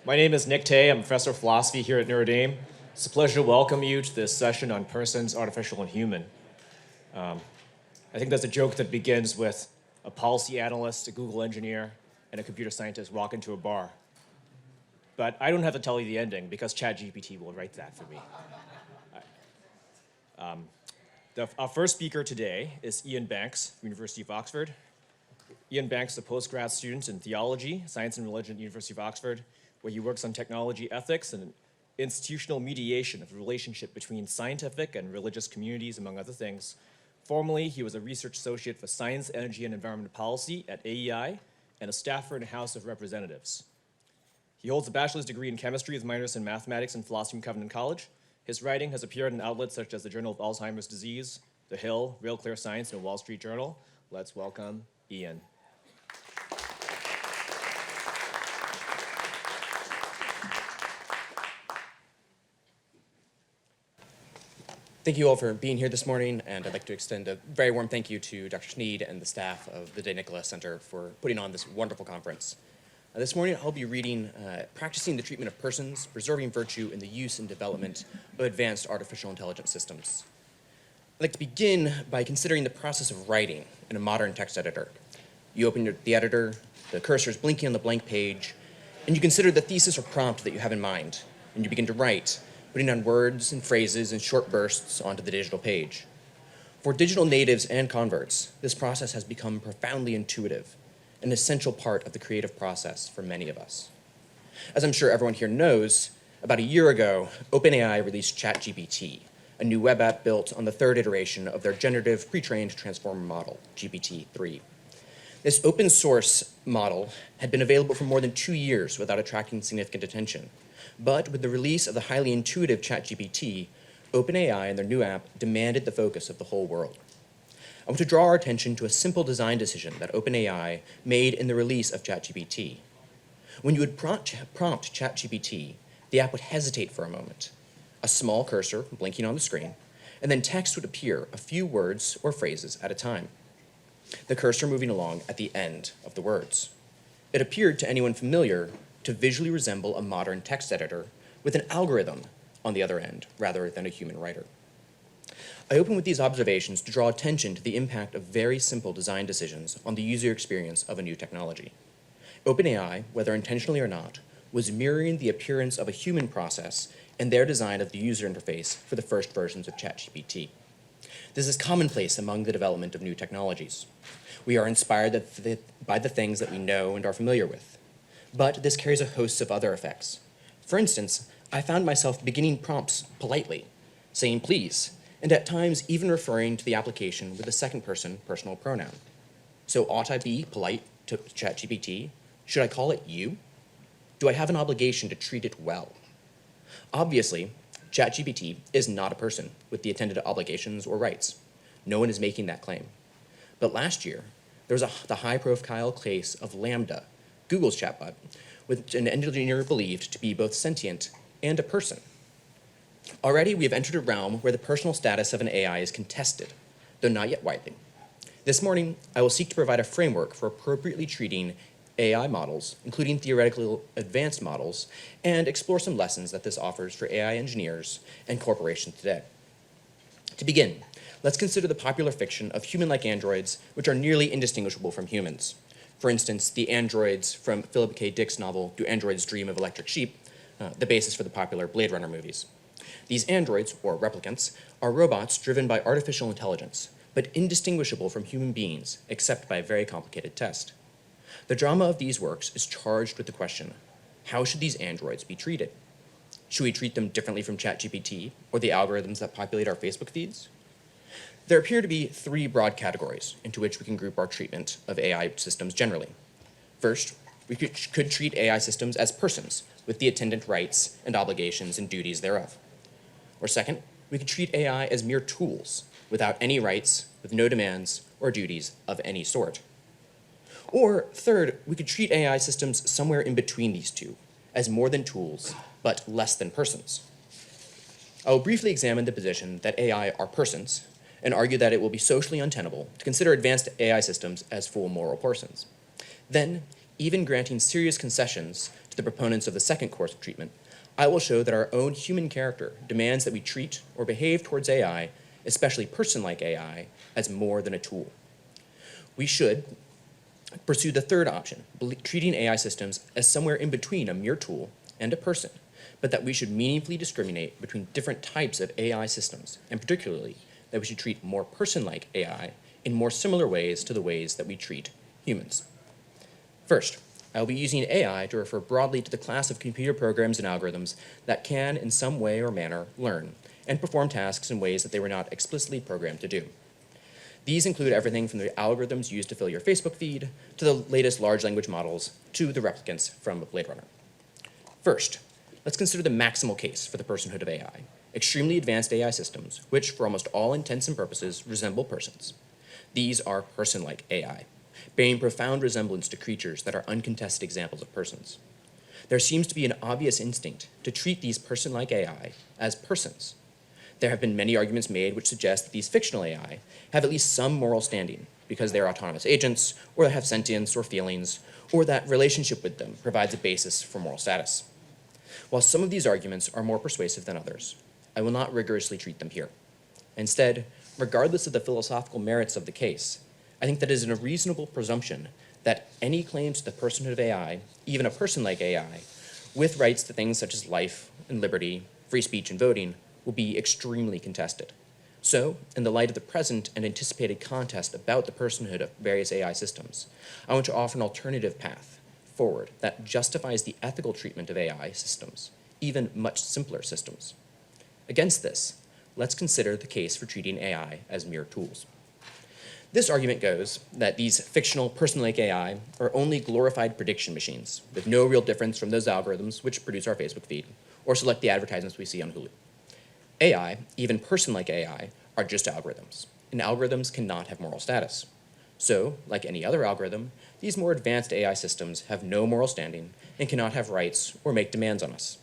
My name is Nick Tay. I'm a professor of philosophy here at Notre. It's a pleasure to welcome you to this session on persons, artificial and human. I think there's a joke that begins with a policy analyst, a Google engineer, and a computer scientist walk into a bar. But I don't have to tell you the ending because ChatGPT will write that for me. Our first speaker today is Ian Banks, University of Oxford. Ian Banks is a postgrad student in theology, science and religion at the University of Oxford, where he works on technology ethics and institutional mediation of the relationship between scientific and religious communities, among other things. Formerly, he was a research associate for science, energy, and environmental policy at AEI and a staffer in the House of Representatives. He holds a bachelor's degree in chemistry with minors in mathematics and philosophy from Covenant College. His writing has appeared in outlets such as the Journal of Alzheimer's Disease, The Hill, Real Clear Science, and the Wall Street Journal. Let's welcome Ian. Thank you all for being here this morning, and I'd like to extend a very warm thank you to Dr. Schneid and the staff of the De Nicola Center for putting on this wonderful conference. This morning, I'll be reading Practicing the Treatment of Persons, Preserving Virtue in the Use and Development of Advanced Artificial Intelligence Systems. I'd like to begin by considering the process of writing in a modern text editor. You open the editor, the cursor is blinking on the blank page, and you consider the thesis or prompt that you have in mind, and you begin to write, putting on words and phrases in short bursts onto the digital page. For digital natives and converts, this process has become profoundly intuitive, an essential part of the creative process for many of us. As I'm sure everyone here knows, about a year ago, OpenAI released ChatGPT, a new web app built on the third iteration of their generative pre-trained transformer model, GPT-3. This open source model had been available for more than 2 years without attracting significant attention. But with the release of the highly intuitive ChatGPT, OpenAI and their new app demanded the focus of the whole world. I want to draw our attention to a simple design decision that OpenAI made in the release of ChatGPT. When you would prompt ChatGPT, the app would hesitate for a moment, a small cursor blinking on the screen, and then text would appear a few words or phrases at a time, the cursor moving along at the end of the words. It appeared to anyone familiar to visually resemble a modern text editor with an algorithm on the other end rather than a human writer. I open with these observations to draw attention to the impact of very simple design decisions on the user experience of a new technology. OpenAI, whether intentionally or not, was mirroring the appearance of a human process in their design of the user interface for the first versions of ChatGPT. This is commonplace among the development of new technologies. We are inspired by the things that we know and are familiar with. But this carries a host of other effects. For instance, I found myself beginning prompts politely, saying please, and at times even referring to the application with a second-person personal pronoun. So ought I be polite to ChatGPT? Should I call it you? Do I have an obligation to treat it well? Obviously, ChatGPT is not a person with the attendant obligations or rights. No one is making that claim. But last year, there was the high-profile case of Lambda, Google's chatbot, with an engineer believed to be both sentient and a person. Already, we have entered a realm where the personal status of an AI is contested, though not yet widely. This morning, I will seek to provide a framework for appropriately treating AI models, including theoretically advanced models, and explore some lessons that this offers for AI engineers and corporations today. To begin, let's consider the popular fiction of human-like androids, which are nearly indistinguishable from humans. For instance, the androids from Philip K. Dick's novel, Do Androids Dream of Electric Sheep, the basis for the popular Blade Runner movies. These androids, or replicants, are robots driven by artificial intelligence, but indistinguishable from human beings, except by a very complicated test. The drama of these works is charged with the question, how should these androids be treated? Should we treat them differently from ChatGPT or the algorithms that populate our Facebook feeds? There appear to be 3 broad categories into which we can group our treatment of AI systems generally. First, we could treat AI systems as persons with the attendant rights and obligations and duties thereof. Or second, we could treat AI as mere tools without any rights, with no demands or duties of any sort. Or third, we could treat AI systems somewhere in between these two, as more than tools, but less than persons. I will briefly examine the position that AI are persons, and argue that it will be socially untenable to consider advanced AI systems as full moral persons. Then, even granting serious concessions to the proponents of the second course of treatment, I will show that our own human character demands that we treat or behave towards AI, especially person-like AI, as more than a tool. We should pursue the third option, treating AI systems as somewhere in between a mere tool and a person, but that we should meaningfully discriminate between different types of AI systems, and particularly that we should treat more person-like AI in more similar ways to the ways that we treat humans. First, I will be using AI to refer broadly to the class of computer programs and algorithms that can, in some way or manner, learn and perform tasks in ways that they were not explicitly programmed to do. These include everything from the algorithms used to fill your Facebook feed, to the latest large language models, to the replicants from Blade Runner. First, let's consider the maximal case for the personhood of AI, extremely advanced AI systems, which, for almost all intents and purposes, resemble persons. These are person-like AI, bearing profound resemblance to creatures that are uncontested examples of persons. There seems to be an obvious instinct to treat these person-like AI as persons. There have been many arguments made which suggest that these fictional AI have at least some moral standing because they are autonomous agents, or have sentience or feelings, or that relationship with them provides a basis for moral status. While some of these arguments are more persuasive than others, I will not rigorously treat them here. Instead, regardless of the philosophical merits of the case, I think that it is a reasonable presumption that any claims to the personhood of AI, even a person-like AI, with rights to things such as life and liberty, free speech and voting, will be extremely contested. So, in the light of the present and anticipated contest about the personhood of various AI systems, I want to offer an alternative path forward that justifies the ethical treatment of AI systems, even much simpler systems. Against this, let's consider the case for treating AI as mere tools. This argument goes that these fictional person-like AI are only glorified prediction machines with no real difference from those algorithms which produce our Facebook feed or select the advertisements we see on Hulu. AI, even person-like AI, are just algorithms, and algorithms cannot have moral status. So, like any other algorithm, these more advanced AI systems have no moral standing and cannot have rights or make demands on us.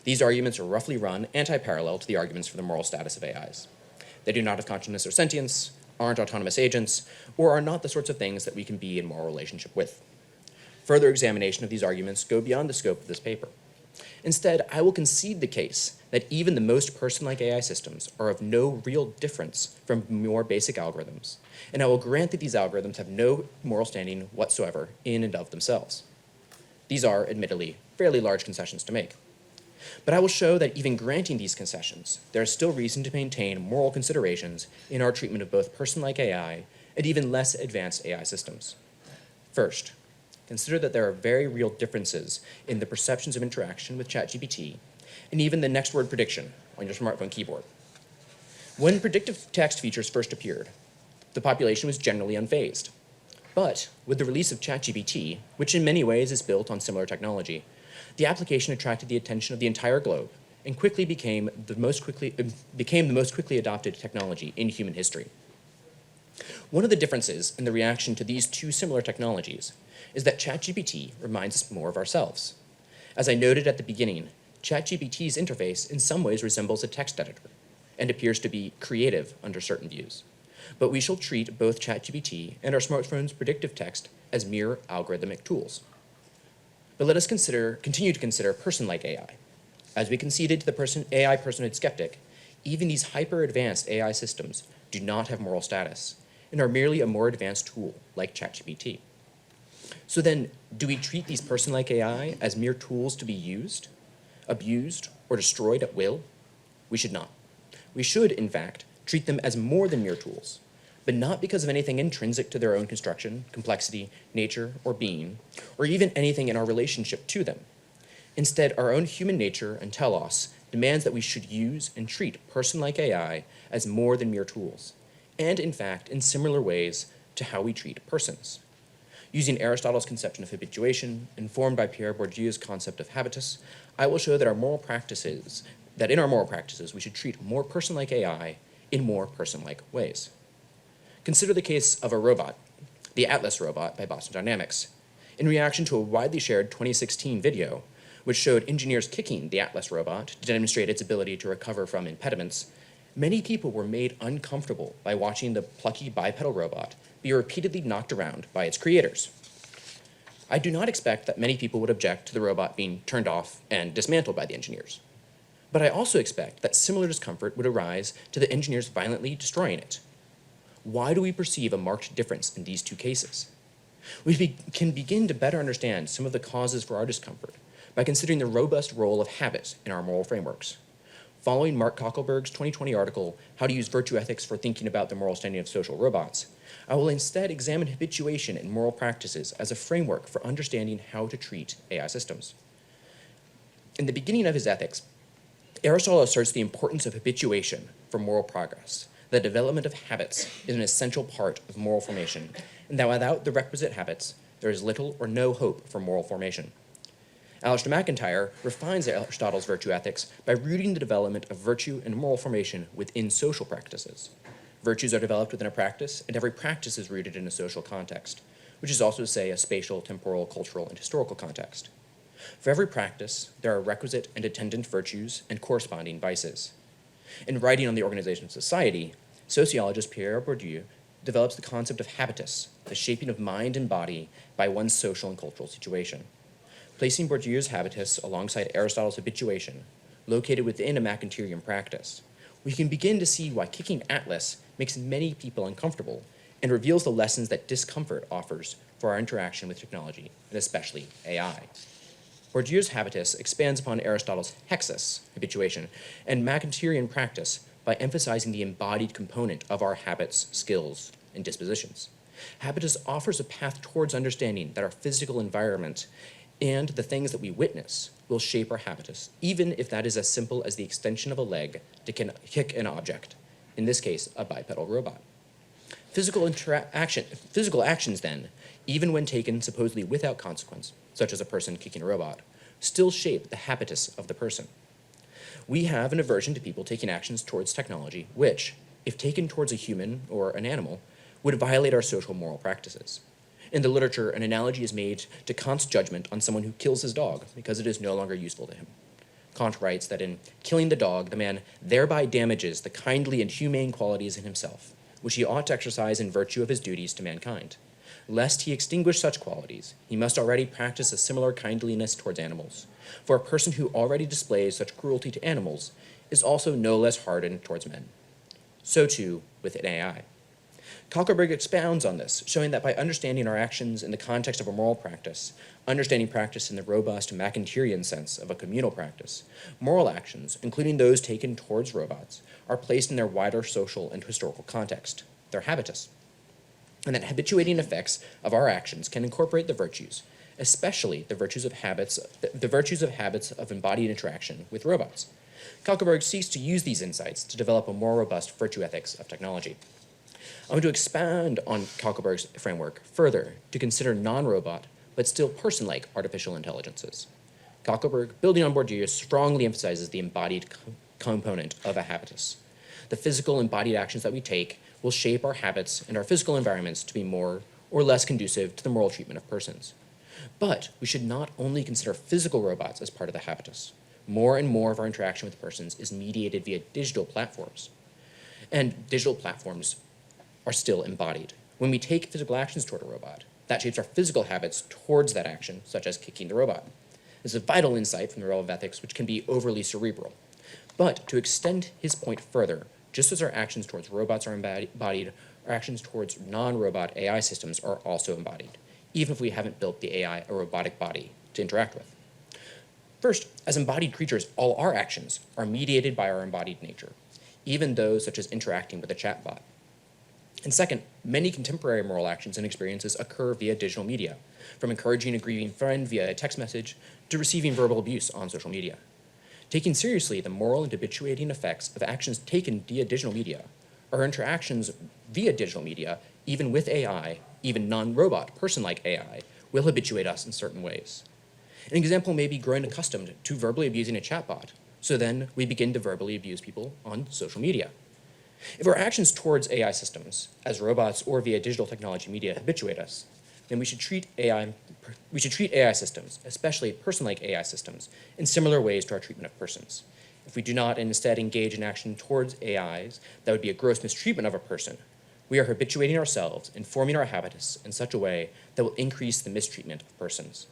These arguments are roughly run anti-parallel to the arguments for the moral status of AIs. They do not have consciousness or sentience, aren't autonomous agents, or are not the sorts of things that we can be in moral relationship with. Further examination of these arguments go beyond the scope of this paper. Instead, I will concede the case that even the most person-like AI systems are of no real difference from more basic algorithms, and I will grant that these algorithms have no moral standing whatsoever in and of themselves. These are, admittedly, fairly large concessions to make. But I will show that even granting these concessions, there is still reason to maintain moral considerations in our treatment of both person-like AI and even less advanced AI systems. First, consider that there are very real differences in the perceptions of interaction with ChatGPT and even the next word prediction on your smartphone keyboard. When predictive text features first appeared, the population was generally unfazed. But with the release of ChatGPT, which in many ways is built on similar technology, the application attracted the attention of the entire globe and quickly became the most quickly adopted technology in human history. One of the differences in the reaction to these two similar technologies is that ChatGPT reminds us more of ourselves. As I noted at the beginning, ChatGPT's interface in some ways resembles a text editor and appears to be creative under certain views. But we shall treat both ChatGPT and our smartphone's predictive text as mere algorithmic tools. But let us continue to consider person-like AI. As we conceded to the AI personhood skeptic, even these hyper-advanced AI systems do not have moral status and are merely a more advanced tool like ChatGPT. So then, do we treat these person-like AI as mere tools to be used, abused, or destroyed at will? We should not. We should, in fact, treat them as more than mere tools, but not because of anything intrinsic to their own construction, complexity, nature, or being, or even anything in our relationship to them. Instead, our own human nature and telos demands that we should use and treat person-like AI as more than mere tools, and in fact, in similar ways to how we treat persons. Using Aristotle's conception of habituation, informed by Pierre Bourdieu's concept of habitus, I will show that in our moral practices, we should treat more person-like AI in more person-like ways. Consider the case of a robot, the Atlas robot by Boston Dynamics. In reaction to a widely shared 2016 video, which showed engineers kicking the Atlas robot to demonstrate its ability to recover from impediments, many people were made uncomfortable by watching the plucky bipedal robot be repeatedly knocked around by its creators. I do not expect that many people would object to the robot being turned off and dismantled by the engineers. But I also expect that similar discomfort would arise to the engineers violently destroying it. Why do we perceive a marked difference in these two cases? We can begin to better understand some of the causes for our discomfort by considering the robust role of habit in our moral frameworks. Following Mark Koeckelberg's 2020 article, How to Use Virtue Ethics for Thinking About the Moral Standing of Social Robots, I will instead examine habituation in moral practices as a framework for understanding how to treat AI systems. In the beginning of his Ethics, Aristotle asserts the importance of habituation for moral progress. The development of habits is an essential part of moral formation, and that without the requisite habits, there is little or no hope for moral formation. Alistair McIntyre refines Aristotle's virtue ethics by rooting the development of virtue and moral formation within social practices. Virtues are developed within a practice, and every practice is rooted in a social context, which is also to say a spatial, temporal, cultural, and historical context. For every practice, there are requisite and attendant virtues and corresponding vices. In writing on the organization of society, sociologist Pierre Bourdieu develops the concept of habitus, the shaping of mind and body by one's social and cultural situation. Placing Bourdieu's habitus alongside Aristotle's habituation, located within a McIntyrean practice, we can begin to see why kicking Atlas makes many people uncomfortable and reveals the lessons that discomfort offers for our interaction with technology, and especially AI. Bourdieu's habitus expands upon Aristotle's hexis, habituation, and McIntyrean practice by emphasizing the embodied component of our habits, skills, and dispositions. Habitus offers a path towards understanding that our physical environment and the things that we witness will shape our habitus, even if that is as simple as the extension of a leg to kick an object, in this case, a bipedal robot. Physical actions, then, even when taken supposedly without consequence, such as a person kicking a robot, still shape the habitus of the person. We have an aversion to people taking actions towards technology which, if taken towards a human or an animal, would violate our social moral practices. In the literature, an analogy is made to Kant's judgment on someone who kills his dog because it is no longer useful to him. Kant writes that in killing the dog, the man thereby damages the kindly and humane qualities in himself, which he ought to exercise in virtue of his duties to mankind. Lest he extinguish such qualities, he must already practice a similar kindliness towards animals. For a person who already displays such cruelty to animals is also no less hardened towards men. So too with an AI. Koeckelberg expounds on this, showing that by understanding our actions in the context of a moral practice, understanding practice in the robust McIntyrean sense of a communal practice, moral actions, including those taken towards robots, are placed in their wider social and historical context, their habitus, and that habituating effects of our actions can incorporate the virtues, especially the virtues of habits of embodied interaction with robots. Koeckelberg seeks to use these insights to develop a more robust virtue ethics of technology. I'm going to expand on Koeckelberg's framework further to consider non-robot, but still person-like artificial intelligences. Koeckelberg, building on Bourdieu, strongly emphasizes the embodied component of a habitus. The physical embodied actions that we take will shape our habits and our physical environments to be more or less conducive to the moral treatment of persons. But we should not only consider physical robots as part of the habitus. More and more of our interaction with persons is mediated via digital platforms. And digital platforms are still embodied. When we take physical actions toward a robot, that shapes our physical habits towards that action, such as kicking the robot. This is a vital insight from the realm of ethics, which can be overly cerebral. But to extend his point further, just as our actions towards robots are embodied, our actions towards non-robot AI systems are also embodied, even if we haven't built the AI a robotic body to interact with. First, as embodied creatures, all our actions are mediated by our embodied nature, even those such as interacting with a chatbot. And second, many contemporary moral actions and experiences occur via digital media, from encouraging a grieving friend via a text message to receiving verbal abuse on social media. Taking seriously the moral and habituating effects of actions taken via digital media, our interactions via digital media, even with AI, even non-robot, person-like AI, will habituate us in certain ways. An example may be growing accustomed to verbally abusing a chatbot, so then we begin to verbally abuse people on social media. If our actions towards AI systems, as robots or via digital technology media, habituate us, then we should treat AI systems, especially person-like AI systems, in similar ways to our treatment of persons. If we do not and instead engage in action towards AIs that would be a gross mistreatment of a person, we are habituating ourselves and forming our habitus in such a way that will increase the mistreatment of persons.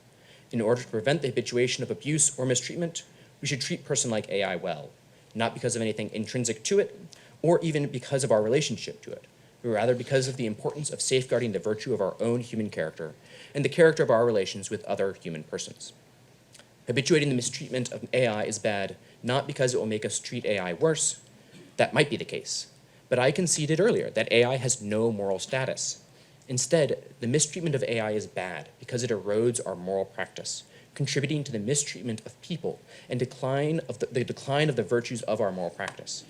In order to prevent the habituation of abuse or mistreatment, we should treat person-like AI well, not because of anything intrinsic to it, or even because of our relationship to it, but rather because of the importance of safeguarding the virtue of our own human character and the character of our relations with other human persons. Habituating the mistreatment of AI is bad, not because it will make us treat AI worse. That might be the case, but I conceded earlier that AI has no moral status. Instead, the mistreatment of AI is bad because it erodes our moral practice, contributing to the mistreatment of people and the decline of the virtues of our moral practice.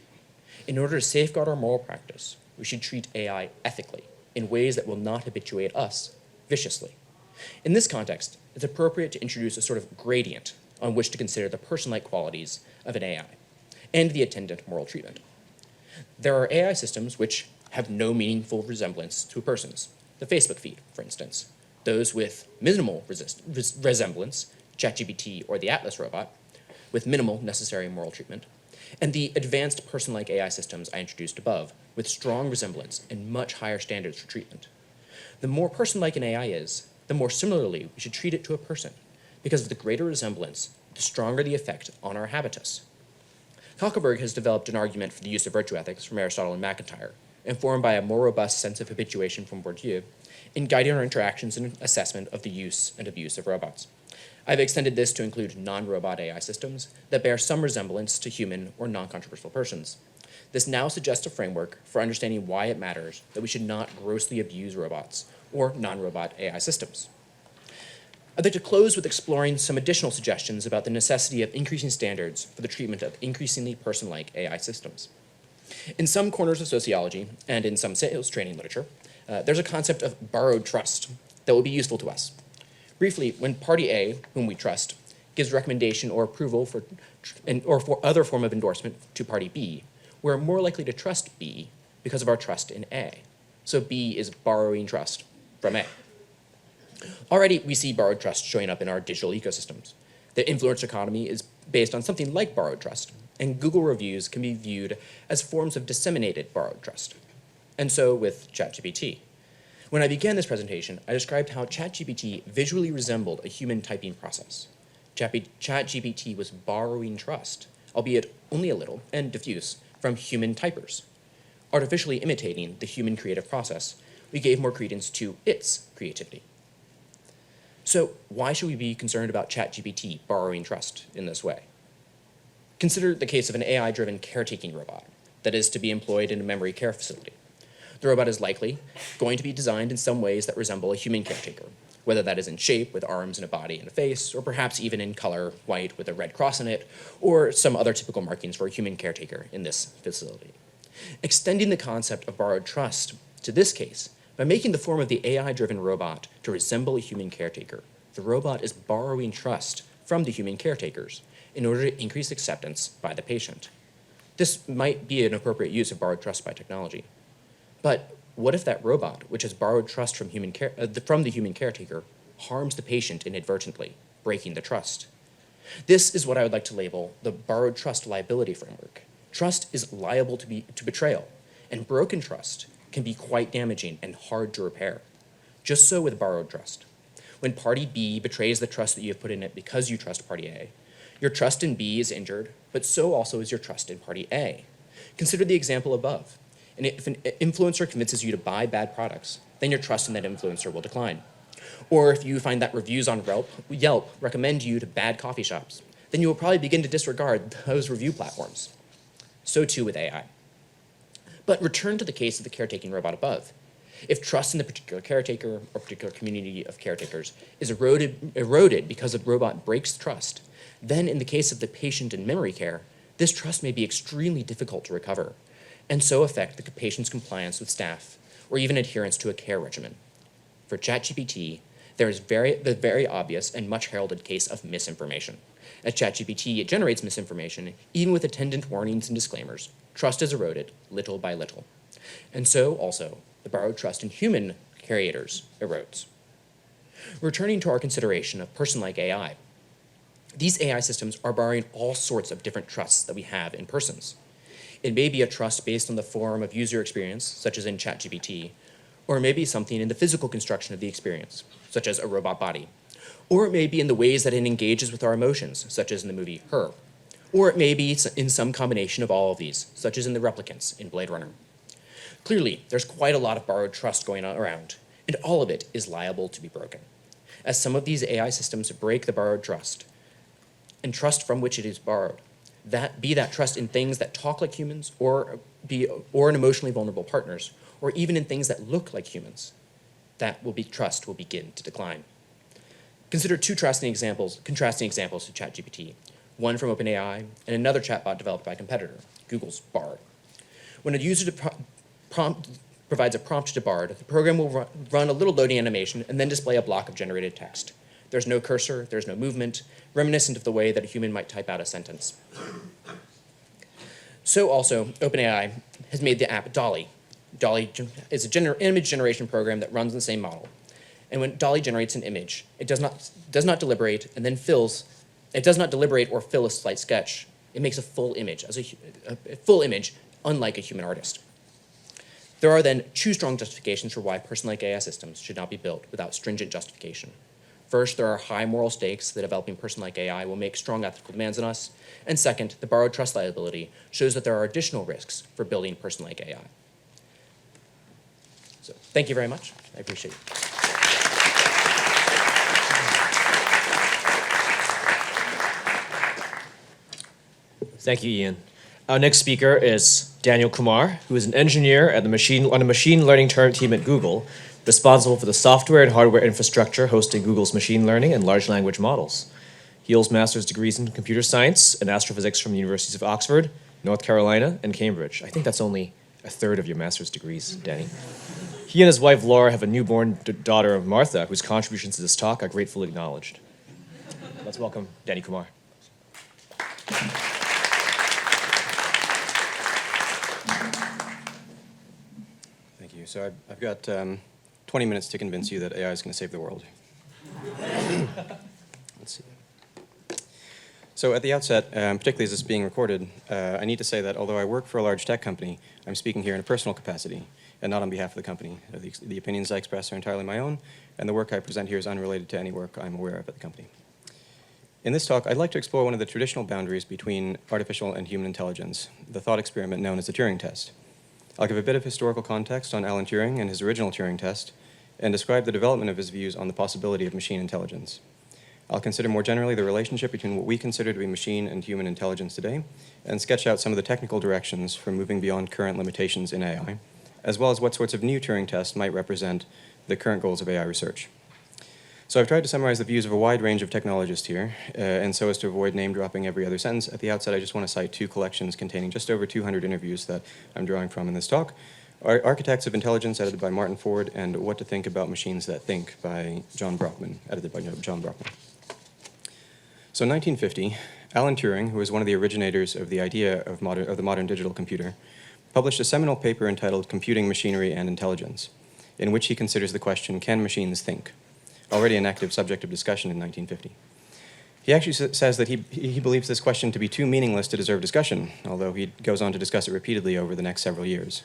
In order to safeguard our moral practice, we should treat AI ethically in ways that will not habituate us viciously. In this context, it's appropriate to introduce a sort of gradient on which to consider the person-like qualities of an AI and the attendant moral treatment. There are AI systems which have no meaningful resemblance to a person's. The Facebook feed, for instance. Those with minimal resemblance, ChatGPT or the Atlas robot, with minimal necessary moral treatment, and the advanced person-like AI systems I introduced above, with strong resemblance and much higher standards for treatment. The more person-like an AI is, the more similarly we should treat it to a person, because of the greater resemblance, the stronger the effect on our habitus. Kalkbrenner has developed an argument for the use of virtue ethics from Aristotle and MacIntyre, informed by a more robust sense of habituation from Bourdieu, in guiding our interactions and assessment of the use and abuse of robots. I've extended this to include non-robot AI systems that bear some resemblance to human or non-controversial persons. This now suggests a framework for understanding why it matters that we should not grossly abuse robots or non-robot AI systems. I'd like to close with exploring some additional suggestions about the necessity of increasing standards for the treatment of increasingly person-like AI systems. In some corners of sociology and in some sales training literature, there's a concept of borrowed trust that will be useful to us. Briefly, when party A, whom we trust, gives recommendation or approval or for other form of endorsement to party B, we're more likely to trust B because of our trust in A. So B is borrowing trust from A. Already, we see borrowed trust showing up in our digital ecosystems. The influencer economy is based on something like borrowed trust, and Google reviews can be viewed as forms of disseminated borrowed trust. And so with ChatGPT. When I began this presentation, I described how ChatGPT visually resembled a human typing process. ChatGPT was borrowing trust, albeit only a little and diffuse, from human typers. Artificially imitating the human creative process, we gave more credence to its creativity. So why should we be concerned about ChatGPT borrowing trust in this way? Consider the case of an AI-driven caretaking robot that is to be employed in a memory care facility. The robot is likely going to be designed in some ways that resemble a human caretaker, whether that is in shape with arms and a body and a face, or perhaps even in color, white with a red cross in it, or some other typical markings for a human caretaker in this facility. Extending the concept of borrowed trust to this case, by making the form of the AI-driven robot to resemble a human caretaker, the robot is borrowing trust from the human caretakers in order to increase acceptance by the patient. This might be an appropriate use of borrowed trust by technology. But what if that robot, which has borrowed trust from the human caretaker, harms the patient inadvertently, breaking the trust? This is what I would like to label the borrowed trust liability framework. Trust is liable to betrayal, and broken trust can be quite damaging and hard to repair. Just so with borrowed trust. When party B betrays the trust that you have put in it because you trust party A, your trust in B is injured, but so also is your trust in party A. Consider the example above. And if an influencer convinces you to buy bad products, then your trust in that influencer will decline. Or if you find that reviews on Yelp recommend you to bad coffee shops, then you will probably begin to disregard those review platforms. So too with AI. But return to the case of the caretaking robot above. If trust in the particular caretaker or particular community of caretakers is eroded because a robot breaks trust, then in the case of the patient in memory care, this trust may be extremely difficult to recover, and so affect the patient's compliance with staff or even adherence to a care regimen. For ChatGPT, there is the very obvious and much heralded case of misinformation. As ChatGPT, it generates misinformation, even with attendant warnings and disclaimers. Trust is eroded little by little. And so also, the borrowed trust in human creators erodes. Returning to our consideration of person-like AI, these AI systems are borrowing all sorts of different trusts that we have in persons. It may be a trust based on the form of user experience, such as in ChatGPT, or it may be something in the physical construction of the experience, such as a robot body. Or it may be in the ways that it engages with our emotions, such as in the movie Her. Or it may be in some combination of all of these, such as in the replicants in Blade Runner. Clearly, there's quite a lot of borrowed trust going on around, and all of it is liable to be broken. As some of these AI systems break the borrowed trust, and trust from which it is borrowed, that trust in things that talk like humans, or in emotionally vulnerable partners, or even in things that look like humans, trust will begin to decline. Consider two contrasting examples to ChatGPT, one from OpenAI and another chatbot developed by a competitor, Google's Bard. When a user provides a prompt to Bard, the program will run a little loading animation and then display a block of generated text. There's no cursor, there's no movement, reminiscent of the way that a human might type out a sentence. So also, OpenAI has made the app DALL-E. DALL-E is an image generation program that runs the same model. And when DALL-E generates an image, it does not deliberate or fill a slight sketch. It makes a full image, unlike a human artist. There are then two strong justifications for why person-like AI systems should not be built without stringent justification. First, there are high moral stakes that developing person-like AI will make strong ethical demands on us. And second, the borrowed trust liability shows that there are additional risks for building person-like AI. So thank you very much. I appreciate it. Thank you, Ian. Our next speaker is Daniel Kumar, who is an engineer on a machine learning team at Google, responsible for the software and hardware infrastructure hosting Google's machine learning and large language models. He holds master's degrees in computer science and astrophysics from the universities of Oxford, North Carolina, and Cambridge. I think that's only a third of your master's degrees, Danny. He and his wife, Laura, have a newborn daughter, Martha, whose contributions to this talk are gratefully acknowledged. Let's welcome Danny Kumar. Thank you. So I've got 20 minutes to convince you that AI is going to save the world. Let's see. So at the outset, particularly as this is being recorded, I need to say that although I work for a large tech company, I'm speaking here in a personal capacity and not on behalf of the company. The opinions I express are entirely my own, and the work I present here is unrelated to any work I'm aware of at the company. In this talk, I'd like to explore one of the traditional boundaries between artificial and human intelligence, the thought experiment known as the Turing test. I'll give a bit of historical context on Alan Turing and his original Turing test, and describe the development of his views on the possibility of machine intelligence. I'll consider more generally the relationship between what we consider to be machine and human intelligence today, and sketch out some of the technical directions for moving beyond current limitations in AI, as well as what sorts of new Turing tests might represent the current goals of AI research. So I've tried to summarize the views of a wide range of technologists here, and so as to avoid name-dropping every other sentence, at the outset I just want to cite two collections containing just over 200 interviews that I'm drawing from in this talk. Architects of Intelligence, edited by Martin Ford, and What to Think About Machines That Think by John Brockman, edited by John Brockman. So in 1950, Alan Turing, who was one of the originators of the idea of the modern digital computer, published a seminal paper entitled Computing Machinery and Intelligence, in which he considers the question, can machines think? Already an active subject of discussion in 1950. He actually says that he believes this question to be too meaningless to deserve discussion, although he goes on to discuss it repeatedly over the next several years.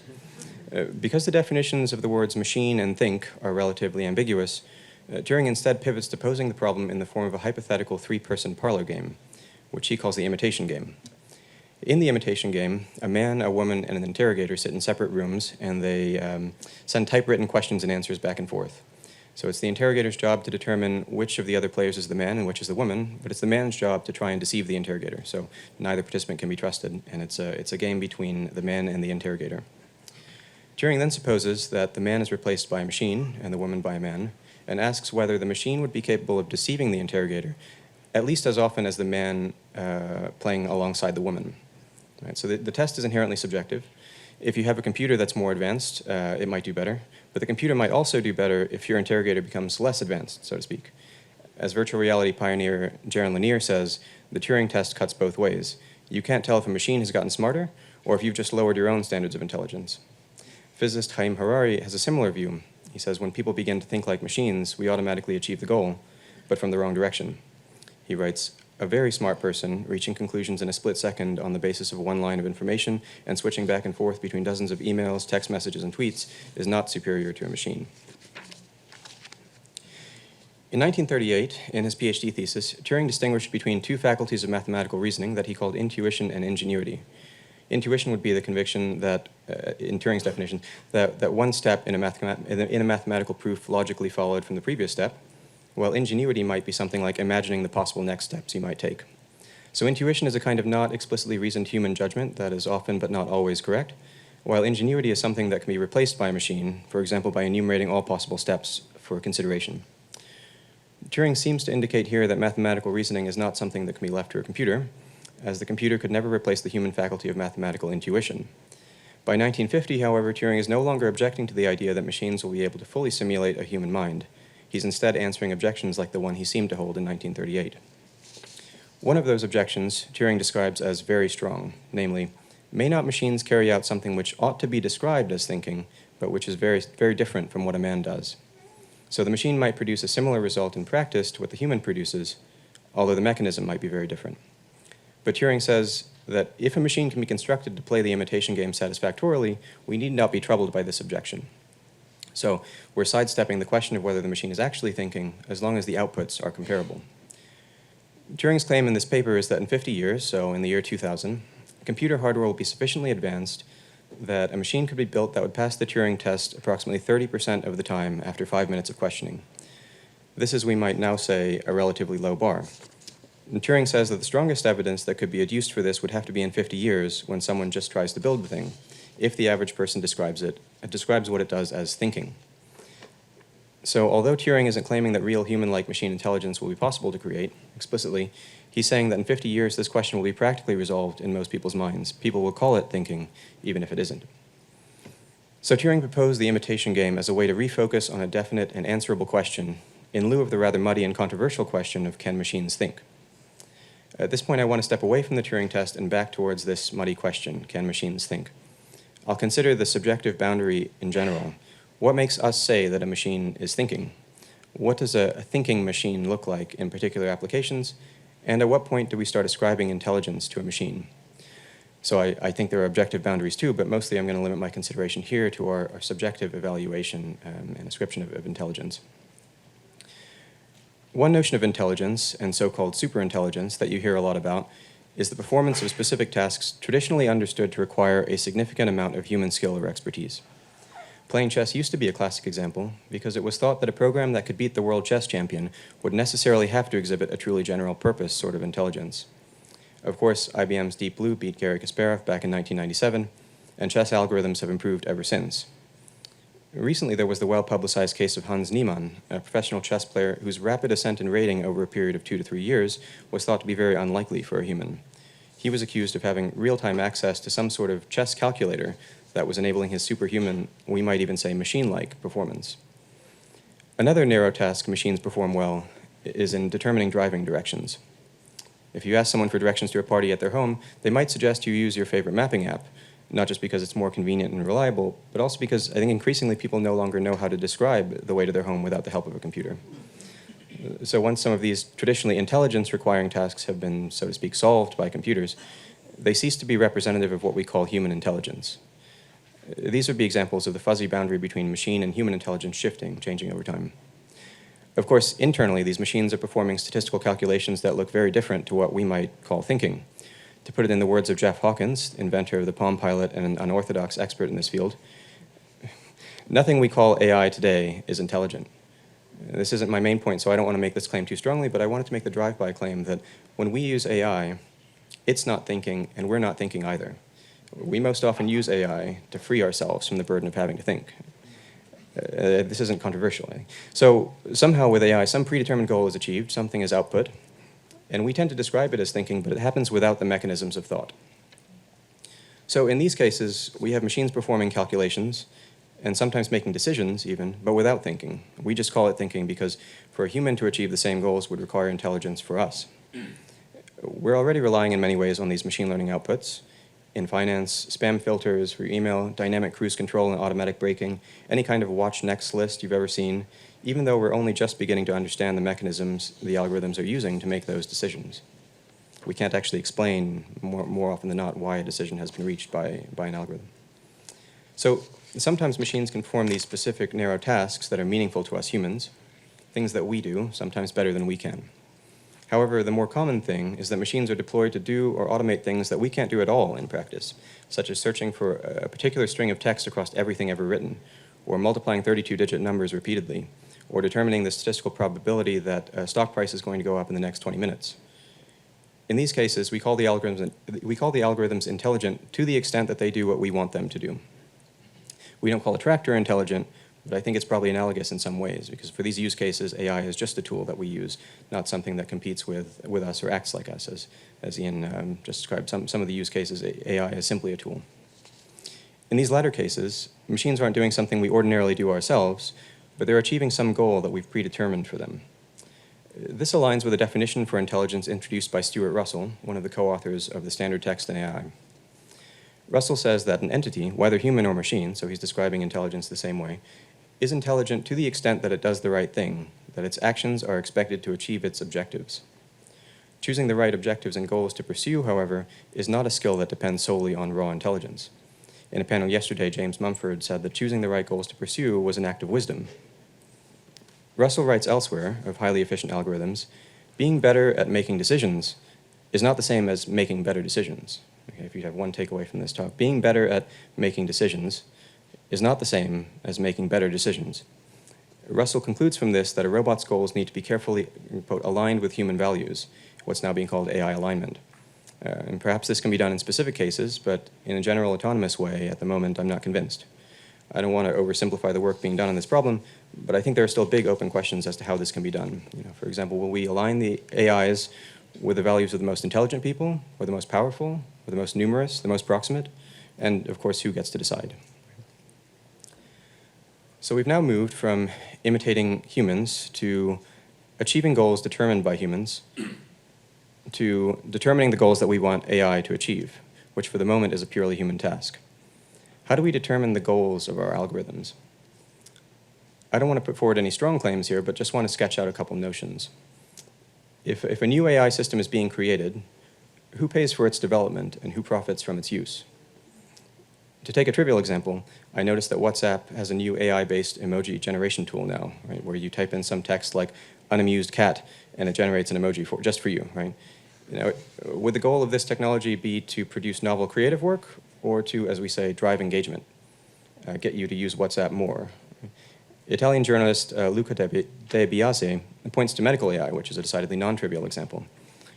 Because the definitions of the words machine and think are relatively ambiguous, Turing instead pivots to posing the problem in the form of a hypothetical three-person parlor game, which he calls the imitation game. In the imitation game, a man, a woman, and an interrogator sit in separate rooms, and they send typewritten questions and answers back and forth. So it's the interrogator's job to determine which of the other players is the man and which is the woman, but it's the man's job to try and deceive the interrogator. So neither participant can be trusted, and it's a game between the man and the interrogator. Turing then supposes that the man is replaced by a machine and the woman by a man, and asks whether the machine would be capable of deceiving the interrogator, at least as often as the man playing alongside the woman. Right, so the test is inherently subjective. If you have a computer that's more advanced, it might do better, but the computer might also do better if your interrogator becomes less advanced, so to speak. As virtual reality pioneer Jaron Lanier says, the Turing test cuts both ways. You can't tell if a machine has gotten smarter, or if you've just lowered your own standards of intelligence. Physicist Haim Harari has a similar view. He says, when people begin to think like machines, we automatically achieve the goal, but from the wrong direction. He writes, a very smart person reaching conclusions in a split second on the basis of one line of information and switching back and forth between dozens of emails, text messages, and tweets is not superior to a machine. In 1938, in his PhD thesis, Turing distinguished between two faculties of mathematical reasoning that he called intuition and ingenuity. Intuition would be the conviction that, in Turing's definition, that one step in a mathematical proof logically followed from the previous step, while ingenuity might be something like imagining the possible next steps you might take. So intuition is a kind of not explicitly reasoned human judgment that is often but not always correct, while ingenuity is something that can be replaced by a machine, for example, by enumerating all possible steps for consideration. Turing seems to indicate here that mathematical reasoning is not something that can be left to a computer, as the computer could never replace the human faculty of mathematical intuition. By 1950, however, Turing is no longer objecting to the idea that machines will be able to fully simulate a human mind. He's instead answering objections like the one he seemed to hold in 1938. One of those objections Turing describes as very strong, namely, may not machines carry out something which ought to be described as thinking, but which is very, very different from what a man does? So the machine might produce a similar result in practice to what the human produces, although the mechanism might be very different. But Turing says that if a machine can be constructed to play the imitation game satisfactorily, we need not be troubled by this objection. So we're sidestepping the question of whether the machine is actually thinking, as long as the outputs are comparable. Turing's claim in this paper is that in 50 years, so in the year 2000, computer hardware will be sufficiently advanced that a machine could be built that would pass the Turing test approximately 30% of the time after 5 minutes of questioning. This is, we might now say, a relatively low bar. And Turing says that the strongest evidence that could be adduced for this would have to be in 50 years when someone just tries to build the thing, if the average person describes what it does as thinking. So although Turing isn't claiming that real human-like machine intelligence will be possible to create explicitly, he's saying that in 50 years this question will be practically resolved in most people's minds. People will call it thinking, even if it isn't. So Turing proposed the imitation game as a way to refocus on a definite and answerable question in lieu of the rather muddy and controversial question of can machines think? At this point, I want to step away from the Turing test and back towards this muddy question, can machines think? I'll consider the subjective boundary in general. What makes us say that a machine is thinking? What does a thinking machine look like in particular applications? And at what point do we start ascribing intelligence to a machine? So I think there are objective boundaries too, but mostly I'm going to limit my consideration here to our subjective evaluation and ascription of intelligence. One notion of intelligence, and so-called superintelligence, that you hear a lot about is the performance of specific tasks traditionally understood to require a significant amount of human skill or expertise. Playing chess used to be a classic example because it was thought that a program that could beat the world chess champion would necessarily have to exhibit a truly general purpose sort of intelligence. Of course, IBM's Deep Blue beat Garry Kasparov back in 1997, and chess algorithms have improved ever since. Recently, there was the well-publicized case of Hans Niemann, a professional chess player whose rapid ascent in rating over a period of 2 to 3 years was thought to be very unlikely for a human. He was accused of having real-time access to some sort of chess calculator that was enabling his superhuman, we might even say machine-like, performance. Another narrow task machines perform well is in determining driving directions. If you ask someone for directions to a party at their home, they might suggest you use your favorite mapping app, not just because it's more convenient and reliable, but also because I think increasingly people no longer know how to describe the way to their home without the help of a computer. So once some of these traditionally intelligence-requiring tasks have been, so to speak, solved by computers, they cease to be representative of what we call human intelligence. These would be examples of the fuzzy boundary between machine and human intelligence changing over time. Of course, internally, these machines are performing statistical calculations that look very different to what we might call thinking. To put it in the words of Jeff Hawkins, inventor of the Palm Pilot and an unorthodox expert in this field, nothing we call AI today is intelligent. This isn't my main point, so I don't want to make this claim too strongly, but I wanted to make the drive-by claim that when we use AI, it's not thinking, and we're not thinking either. We most often use AI to free ourselves from the burden of having to think. This isn't controversial. So somehow with AI, some predetermined goal is achieved, something is output, and we tend to describe it as thinking, but it happens without the mechanisms of thought. So in these cases, we have machines performing calculations, and sometimes making decisions even, but without thinking. We just call it thinking because for a human to achieve the same goals would require intelligence for us. We're already relying in many ways on these machine learning outputs. In finance, spam filters for email, dynamic cruise control and automatic braking, any kind of watch next list you've ever seen, even though we're only just beginning to understand the mechanisms the algorithms are using to make those decisions. we can't actually explain more often than not why a decision has been reached by an algorithm. So sometimes machines can perform these specific narrow tasks that are meaningful to us humans, things that we do, sometimes better than we can. However, the more common thing is that machines are deployed to do or automate things that we can't do at all in practice, such as searching for a particular string of text across everything ever written, or multiplying 32-digit numbers repeatedly, or determining the statistical probability that a stock price is going to go up in the next 20 minutes. In these cases, we call the algorithms intelligent to the extent that they do what we want them to do. We don't call a tractor intelligent, but I think it's probably analogous in some ways, because for these use cases, AI is just a tool that we use, not something that competes with us or acts like us, as Ian just described. Some of the use cases, AI is simply a tool. In these latter cases, machines aren't doing something we ordinarily do ourselves, but they're achieving some goal that we've predetermined for them. This aligns with a definition for intelligence introduced by Stuart Russell, one of the co-authors of the Standard Text in AI. Russell says that an entity, whether human or machine, so he's describing intelligence the same way, is intelligent to the extent that it does the right thing, that its actions are expected to achieve its objectives. Choosing the right objectives and goals to pursue, however, is not a skill that depends solely on raw intelligence. In a panel yesterday, James Mumford said that choosing the right goals to pursue was an act of wisdom. Russell writes elsewhere of highly efficient algorithms, being better at making decisions is not the same as making better decisions. Okay, if you have one takeaway from this talk, being better at making decisions is not the same as making better decisions. Russell concludes from this that a robot's goals need to be carefully, quote, aligned with human values, what's now being called AI alignment. And perhaps this can be done in specific cases, but in a general autonomous way, at the moment, I'm not convinced. I don't want to oversimplify the work being done on this problem, but I think there are still big open questions as to how this can be done. For example, will we align the AIs with the values of the most intelligent people, or the most powerful, or the most numerous, the most proximate? And of course, who gets to decide? So we've now moved from imitating humans to achieving goals determined by humans to determining the goals that we want AI to achieve, which for the moment is a purely human task. How do we determine the goals of our algorithms? I don't want to put forward any strong claims here, but just want to sketch out a couple notions. If a new AI system is being created, who pays for its development and who profits from its use? To take a trivial example, I noticed that WhatsApp has a new AI-based emoji generation tool now, right, where you type in some text like unamused cat and it generates an emoji just for you, right? Would the goal of this technology be to produce novel creative work or to, as we say, drive engagement, get you to use WhatsApp more? Italian journalist Luca De Biase points to medical AI, which is a decidedly non-trivial example.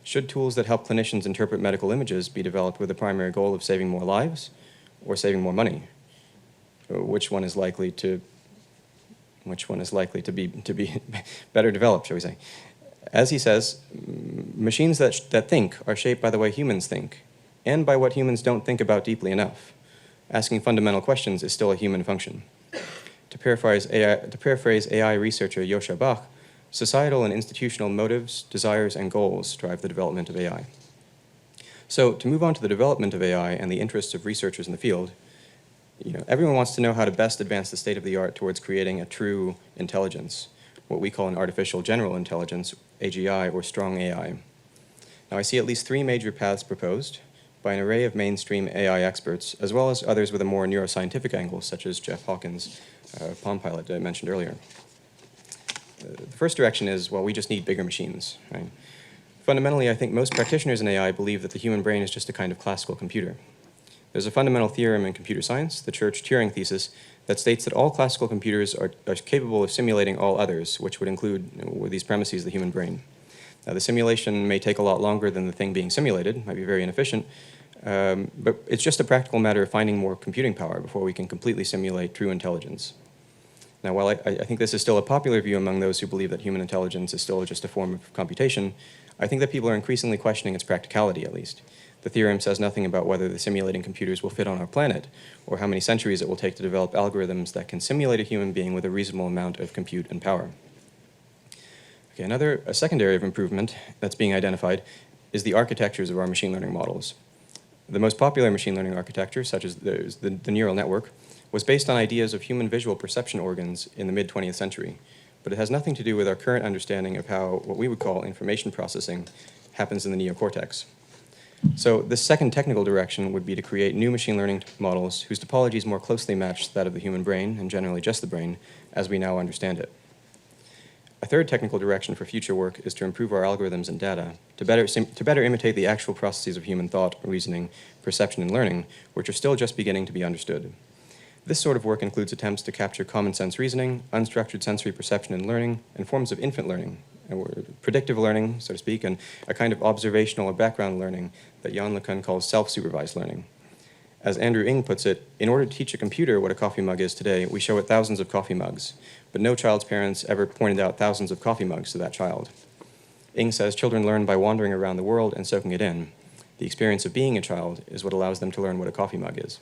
Should tools that help clinicians interpret medical images be developed with the primary goal of saving more lives or saving more money? Which one is likely to be better developed, shall we say? As he says, machines that think are shaped by the way humans think and by what humans don't think about deeply enough. Asking fundamental questions is still a human function. To paraphrase AI researcher Joscha Bach, societal and institutional motives, desires, and goals drive the development of AI. So to move on to the development of AI and the interests of researchers in the field, everyone wants to know how to best advance the state of the art towards creating a true intelligence, what we call an artificial general intelligence, AGI, or strong AI. Now, I see at least three major paths proposed by an array of mainstream AI experts, as well as others with a more neuroscientific angle, such as Jeff Hawkins, Palm Pilot that I mentioned earlier. The first direction is, well, we just need bigger machines, right? Fundamentally, I think most practitioners in AI believe that the human brain is just a kind of classical computer. There's a fundamental theorem in computer science, the Church-Turing thesis, that states that all classical computers are capable of simulating all others, which would include, with these premises, the human brain. Now, the simulation may take a lot longer than the thing being simulated, might be very inefficient, but it's just a practical matter of finding more computing power before we can completely simulate true intelligence. Now, while I think this is still a popular view among those who believe that human intelligence is still just a form of computation, I think that people are increasingly questioning its practicality, at least. The theorem says nothing about whether the simulating computers will fit on our planet, or how many centuries it will take to develop algorithms that can simulate a human being with a reasonable amount of compute and power. Okay, a second area of improvement that's being identified is the architectures of our machine learning models. The most popular machine learning architecture, such as the neural network, was based on ideas of human visual perception organs in the mid-20th century, but it has nothing to do with our current understanding of how what we would call information processing happens in the neocortex. So this second technical direction would be to create new machine learning models whose topologies more closely match that of the human brain, and generally just the brain, as we now understand it. A third technical direction for future work is to improve our algorithms and data to better imitate the actual processes of human thought, reasoning, perception, and learning, which are still just beginning to be understood. This sort of work includes attempts to capture common sense reasoning, unstructured sensory perception and learning, and forms of infant learning, predictive learning, so to speak, and a kind of observational or background learning that Jan LeCun calls self-supervised learning. As Andrew Ng puts it, in order to teach a computer what a coffee mug is today, we show it thousands of coffee mugs, but no child's parents ever pointed out thousands of coffee mugs to that child. Ng says children learn by wandering around the world and soaking it in. The experience of being a child is what allows them to learn what a coffee mug is.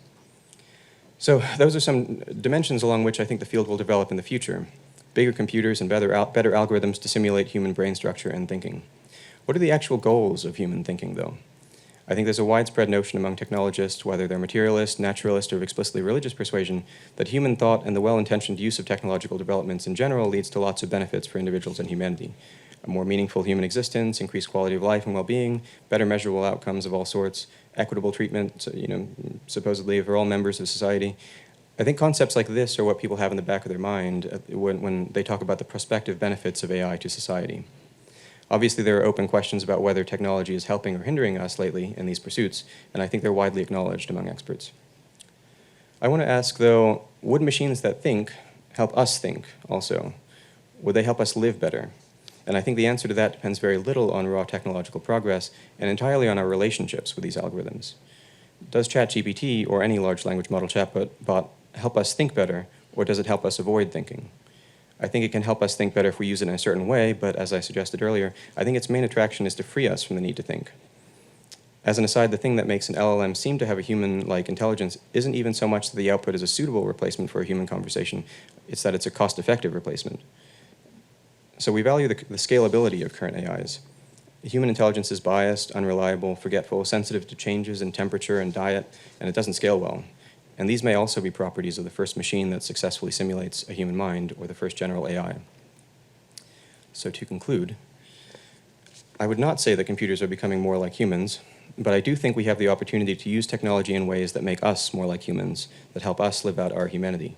So those are some dimensions along which I think the field will develop in the future. Bigger computers and better algorithms to simulate human brain structure and thinking. What are the actual goals of human thinking, though? I think there's a widespread notion among technologists, whether they're materialist, naturalist, or of explicitly religious persuasion, that human thought and the well-intentioned use of technological developments in general leads to lots of benefits for individuals and humanity. A more meaningful human existence, increased quality of life and well-being, better measurable outcomes of all sorts, equitable treatment, supposedly for all members of society. I think concepts like this are what people have in the back of their mind when they talk about the prospective benefits of AI to society. Obviously, there are open questions about whether technology is helping or hindering us lately in these pursuits, and I think they're widely acknowledged among experts. I want to ask, though, would machines that think help us think also? Would they help us live better? And I think the answer to that depends very little on raw technological progress and entirely on our relationships with these algorithms. Does ChatGPT or any large language model chatbot help us think better, or does it help us avoid thinking? I think it can help us think better if we use it in a certain way, but as I suggested earlier, I think its main attraction is to free us from the need to think. As an aside, the thing that makes an LLM seem to have a human-like intelligence isn't even so much that the output is a suitable replacement for a human conversation, it's that it's a cost-effective replacement. So we value the scalability of current AIs. Human intelligence is biased, unreliable, forgetful, sensitive to changes in temperature and diet, and it doesn't scale well. And these may also be properties of the first machine that successfully simulates a human mind, or the first general AI. So to conclude, I would not say that computers are becoming more like humans, but I do think we have the opportunity to use technology in ways that make us more like humans, that help us live out our humanity.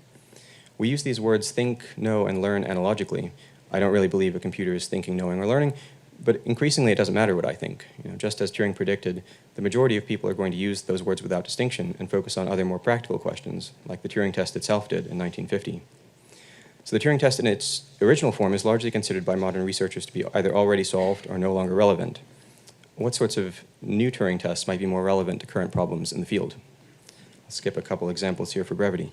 We use these words think, know, and learn analogically. I don't really believe a computer is thinking, knowing, or learning, but increasingly it doesn't matter what I think. Just as Turing predicted, the majority of people are going to use those words without distinction and focus on other more practical questions, like the Turing test itself did in 1950. So the Turing test in its original form is largely considered by modern researchers to be either already solved or no longer relevant. What sorts of new Turing tests might be more relevant to current problems in the field? I'll skip a couple examples here for brevity.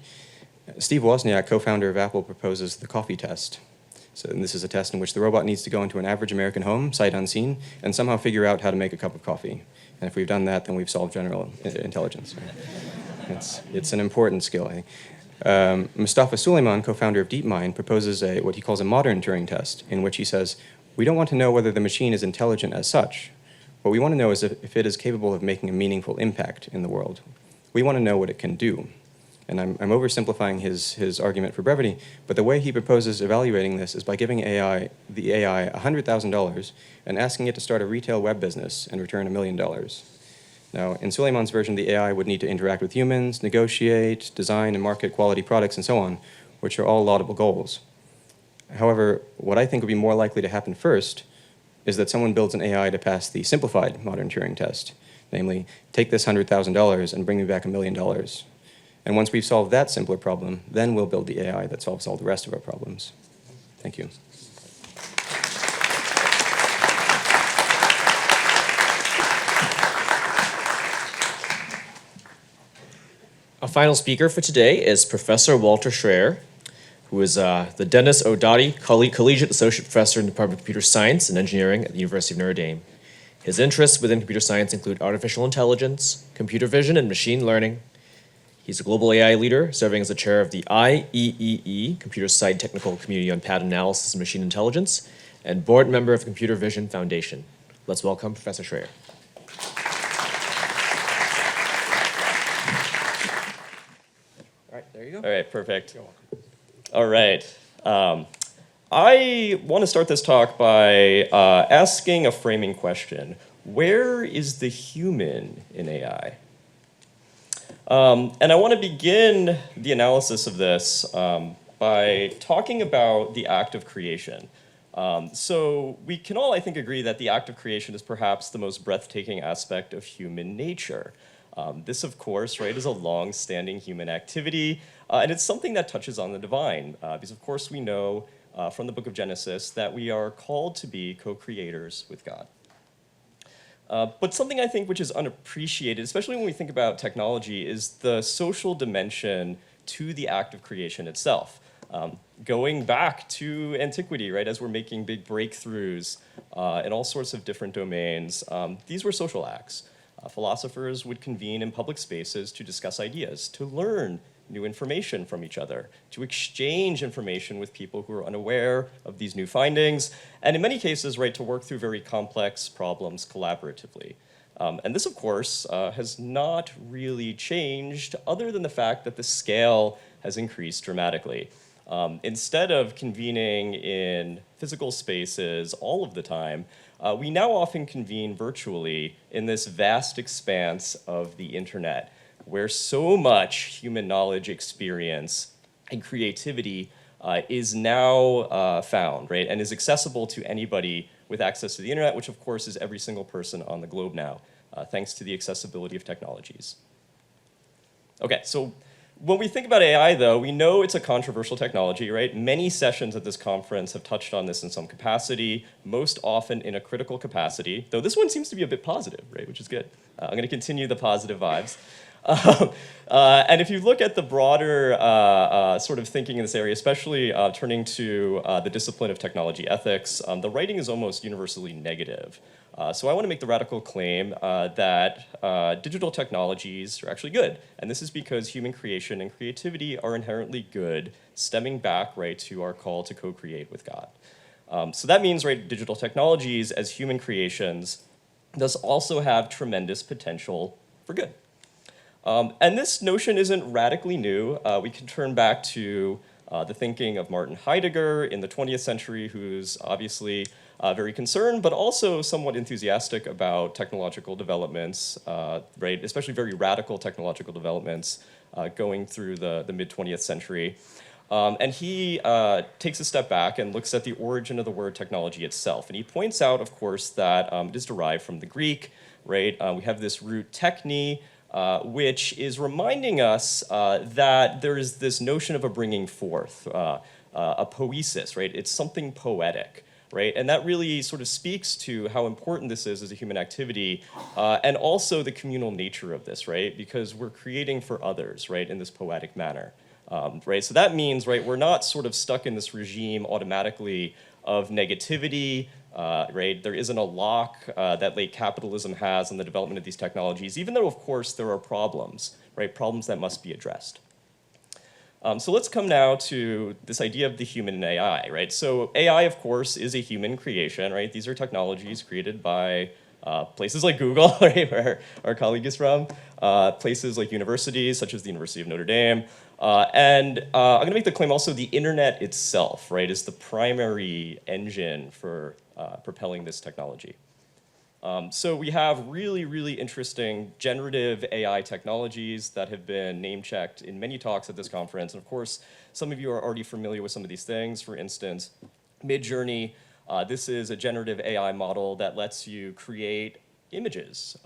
Steve Wozniak, co-founder of Apple, proposes the coffee test. So this is a test in which the robot needs to go into an average American home, sight unseen, and somehow figure out how to make a cup of coffee. And if we've done that, then we've solved general intelligence. It's an important skill, I think. Mustafa Suleyman, co-founder of DeepMind, proposes what he calls a modern Turing test, in which he says, we don't want to know whether the machine is intelligent as such. What we want to know is if it is capable of making a meaningful impact in the world. We want to know what it can do. And I'm oversimplifying his argument for brevity, but the way he proposes evaluating this is by giving the AI $100,000 and asking it to start a retail web business and return $1 million. Now, in Suleiman's version, the AI would need to interact with humans, negotiate, design, and market quality products, and so on, which are all laudable goals. However, what I think would be more likely to happen first is that someone builds an AI to pass the simplified modern Turing test, namely, take this $100,000 and bring me back $1 million. And once we've solved that simpler problem, then we'll build the AI that solves all the rest of our problems. Thank you. Our final speaker for today is Professor Walter Scheirer, who is the Dennis O'Dotty Collegiate Associate Professor in the Department of Computer Science and Engineering at the University of Notre Dame. His interests within computer science include artificial intelligence, computer vision, and machine learning. He's a global AI leader, serving as the chair of the IEEE, Computer Science Technical Community on Pattern Analysis and Machine Intelligence, and board member of Computer Vision Foundation. Let's welcome Professor Scheirer. All right, there you go. All right, perfect. All right. I want to start this talk by asking a framing question. where is the human in AI? And I want to begin the analysis of this by talking about the act of creation. So we can all, I think, agree that the act of creation is perhaps the most breathtaking aspect of human nature. This, of course, right, is a long-standing human activity, and it's something that touches on the divine, because, of course, we know from the book of Genesis that we are called to be co-creators with God. But something I think which is unappreciated, especially when we think about technology, is the social dimension to the act of creation itself. Going back to antiquity, right, as we're making big breakthroughs in all sorts of different domains, these were social acts. Philosophers would convene in public spaces to discuss ideas, to learn new information from each other, to exchange information with people who are unaware of these new findings, and in many cases, right, to work through very complex problems collaboratively. And this, of course, has not really changed other than the fact that the scale has increased dramatically. Instead of convening in physical spaces all of the time, we now often convene virtually in this vast expanse of the internet, where so much human knowledge, experience, and creativity is now found, right, and is accessible to anybody with access to the internet, which of course is every single person on the globe now, thanks to the accessibility of technologies. Okay, so when we think about AI, though, we know it's a controversial technology, right? Many sessions at this conference have touched on this in some capacity, most often in a critical capacity, though this one seems to be a bit positive, right, which is good. I'm going to continue the positive vibes. And if you look at the broader sort of thinking in this area, especially turning to the discipline of technology ethics, the writing is almost universally negative. So I want to make the radical claim that digital technologies are actually good. And this is because human creation and creativity are inherently good, stemming back, right, to our call to co-create with God. So that means, right, digital technologies as human creations does also have tremendous potential for good. And this notion isn't radically new. We can turn back to the thinking of Martin Heidegger in the 20th century, who's obviously very concerned, but also somewhat enthusiastic about technological developments, right? Especially very radical technological developments going through the mid-20th century. And he takes a step back and looks at the origin of the word technology itself. And he points out, of course, that it is derived from the Greek, right? We have this root techne, which is reminding us that there is this notion of a bringing forth, a poiesis, right? It's something poetic, right? And that really sort of speaks to how important this is as a human activity, and also the communal nature of this, right? Because we're creating for others, right, in this poetic manner, right? So that means, right, we're not sort of stuck in this regime automatically of negativity, right? There isn't a lock that late capitalism has on the development of these technologies, even though, of course, there are problems, right? Problems that must be addressed. So let's come now to this idea of the human in AI, right? So AI, of course, is a human creation, right? These are technologies created by places like Google, right, where our colleague is from, places like universities, such as the University of Notre Dame. And I'm going to make the claim also the internet itself, right, is the primary engine for propelling this technology. So we have really, really interesting generative AI technologies that have been name-checked in many talks at this conference. And of course, some of you are already familiar with some of these things. For instance, Midjourney. This is a generative AI model that lets you create images.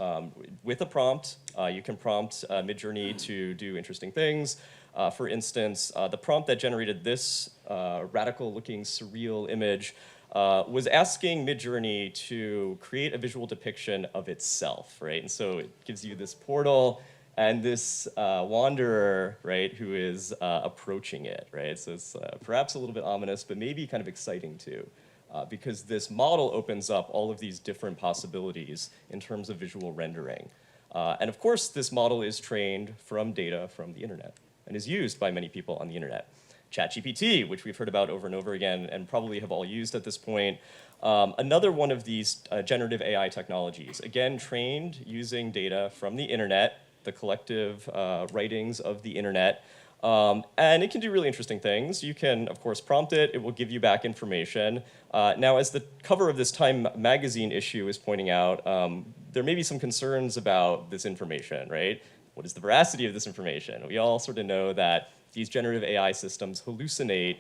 With a prompt, you can prompt Midjourney to do interesting things. For instance, the prompt that generated this radical-looking surreal image was asking Midjourney to create a visual depiction of itself, right? And so it gives you this portal and this wanderer, right, who is approaching it, right? So it's perhaps a little bit ominous, but maybe kind of exciting too, because this model opens up all of these different possibilities in terms of visual rendering. And of course, this model is trained from data from the internet and is used by many people on the internet. ChatGPT, which we've heard about over and over again and probably have all used at this point. Another one of these generative AI technologies, again, trained using data from the internet, the collective writings of the internet, And it can do really interesting things. You can, of course, prompt it. It will give you back information. Now, as the cover of this Time magazine issue is pointing out, there may be some concerns about this information, right? What is the veracity of this information? We all sort of know that these generative AI systems hallucinate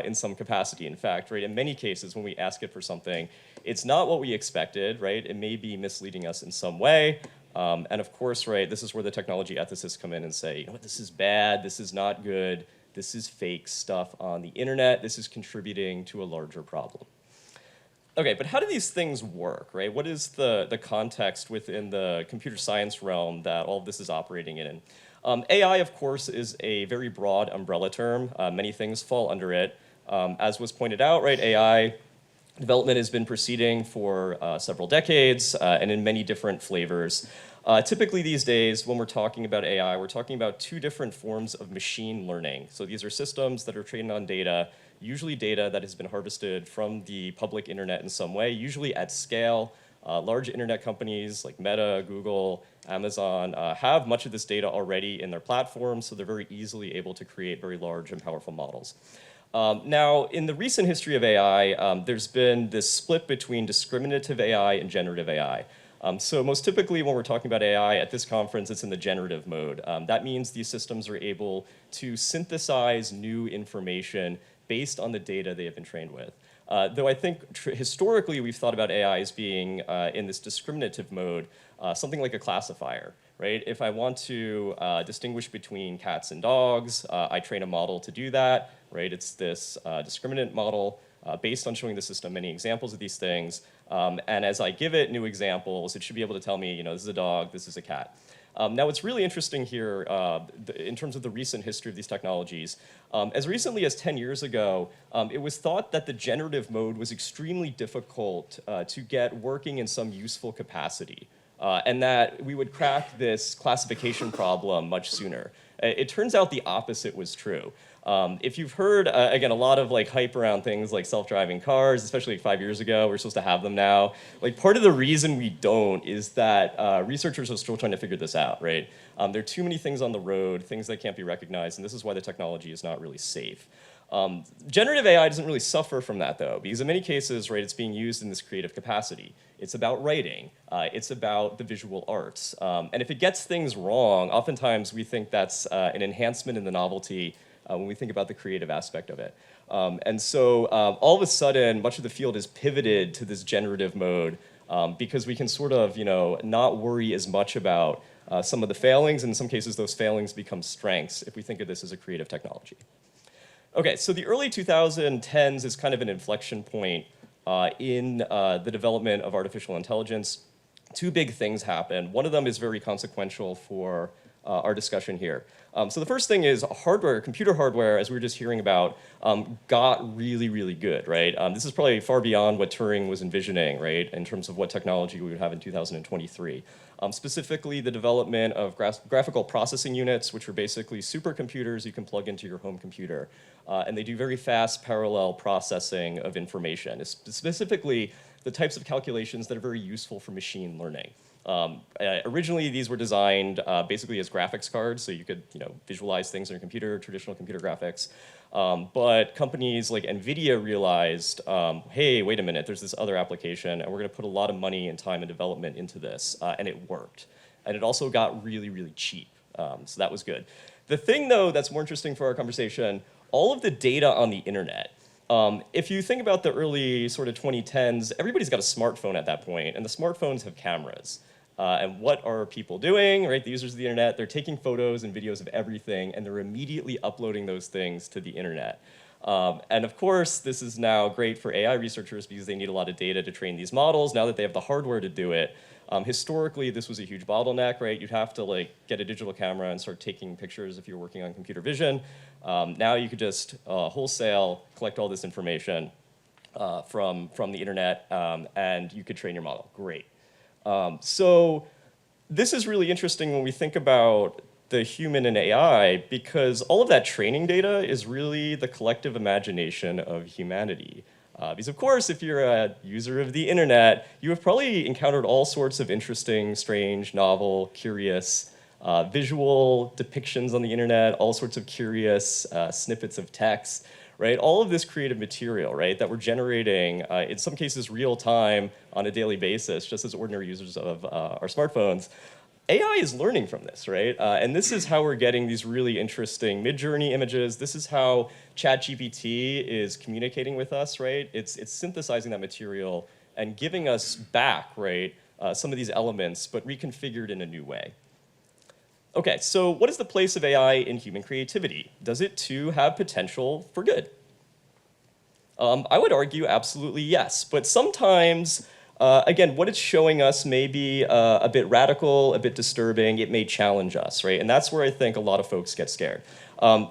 in some capacity. In fact, right, in many cases, when we ask it for something, it's not what we expected, right? It may be misleading us in some way. And of course, right, this is where the technology ethicists come in and say, you know what, this is bad, this is not good, this is fake stuff on the internet, this is contributing to a larger problem. Okay, but how do these things work, right? What is the context within the computer science realm that all of this is operating in? AI, of course, is a very broad umbrella term. Many things fall under it. As was pointed out, right, AI development has been proceeding for several decades and in many different flavors. Typically these days, when we're talking about AI, we're talking about two different forms of machine learning. So these are systems that are trained on data, usually data that has been harvested from the public internet in some way, usually at scale. Large internet companies like Meta, Google, Amazon have much of this data already in their platforms, so they're very easily able to create very large and powerful models. Now, in the recent history of AI, there's been this split between discriminative AI and generative AI. So most typically when we're talking about AI at this conference, it's in the generative mode. That means these systems are able to synthesize new information based on the data they have been trained with. Though I think historically we've thought about AI as being in this discriminative mode, something like a classifier, right? If I want to distinguish between cats and dogs, I train a model to do that, right? It's this discriminant model based on showing the system many examples of these things. And as I give it new examples, it should be able to tell me, you know, this is a dog, this is a cat. Now, what's really interesting here in terms of the recent history of these technologies, as recently as 10 years ago, it was thought that the generative mode was extremely difficult to get working in some useful capacity, and that we would crack this classification problem much sooner. It turns out the opposite was true. If you've heard, again, a lot of like hype around things like self-driving cars, especially like 5 years ago, we're supposed to have them now. Like part of the reason we don't is that researchers are still trying to figure this out, right? There are too many things on the road, things that can't be recognized, and this is why the technology is not really safe. Generative AI doesn't really suffer from that though, because in many cases, right, it's being used in this creative capacity. It's about writing, it's about the visual arts. And if it gets things wrong, oftentimes we think that's an enhancement in the novelty when we think about the creative aspect of it. And so all of a sudden, much of the field is pivoted to this generative mode because we can sort of, you know, not worry as much about some of the failings. In some cases, those failings become strengths if we think of this as a creative technology. Okay, so the early 2010s is kind of an inflection point in the development of artificial intelligence. Two big things happen. One of them is very consequential for our discussion here. So the first thing is hardware, computer hardware, as we were just hearing about, got really, really good, right? This is probably far beyond what Turing was envisioning, right, in terms of what technology we would have in 2023. Specifically, the development of graphical processing units, which are basically supercomputers you can plug into your home computer. And they do very fast parallel processing of information, specifically the types of calculations that are very useful for machine learning. Originally, these were designed basically as graphics cards, so you could, you know, visualize things on your computer, traditional computer graphics. But companies like NVIDIA realized, hey, wait a minute, there's this other application, and we're going to put a lot of money and time and development into this, and it worked. And it also got really, really cheap, so that was good. The thing, though, that's more interesting for our conversation, all of the data on the internet. If you think about the early sort of 2010s, everybody's got a smartphone at that point, and the smartphones have cameras. And what are people doing, right? The users of the internet, they're taking photos and videos of everything, and they're immediately uploading those things to the internet. And of course, this is now great for AI researchers because they need a lot of data to train these models. Now that they have the hardware to do it, historically, this was a huge bottleneck, right? You'd have to like get a digital camera and start taking pictures if you're working on computer vision. Now you could just wholesale collect all this information from the internet, and you could train your model. Great. So this is really interesting when we think about the human and AI, because all of that training data is really the collective imagination of humanity. Because of course, if you're a user of the internet, you have probably encountered all sorts of interesting, strange, novel, curious visual depictions on the internet, all sorts of curious snippets of text, right? All of this creative material, right, that we're generating, in some cases real time on a daily basis, just as ordinary users of our smartphones. AI is learning from this, right? And this is how we're getting these really interesting mid-journey images. This is how ChatGPT is communicating with us, right? It's synthesizing that material and giving us back, right, some of these elements, but reconfigured in a new way. Okay, so what is the place of AI in human creativity? Does it too have potential for good? I would argue absolutely yes, but sometimes, again, what it's showing us may be a bit radical, a bit disturbing, it may challenge us, right? And that's where I think a lot of folks get scared.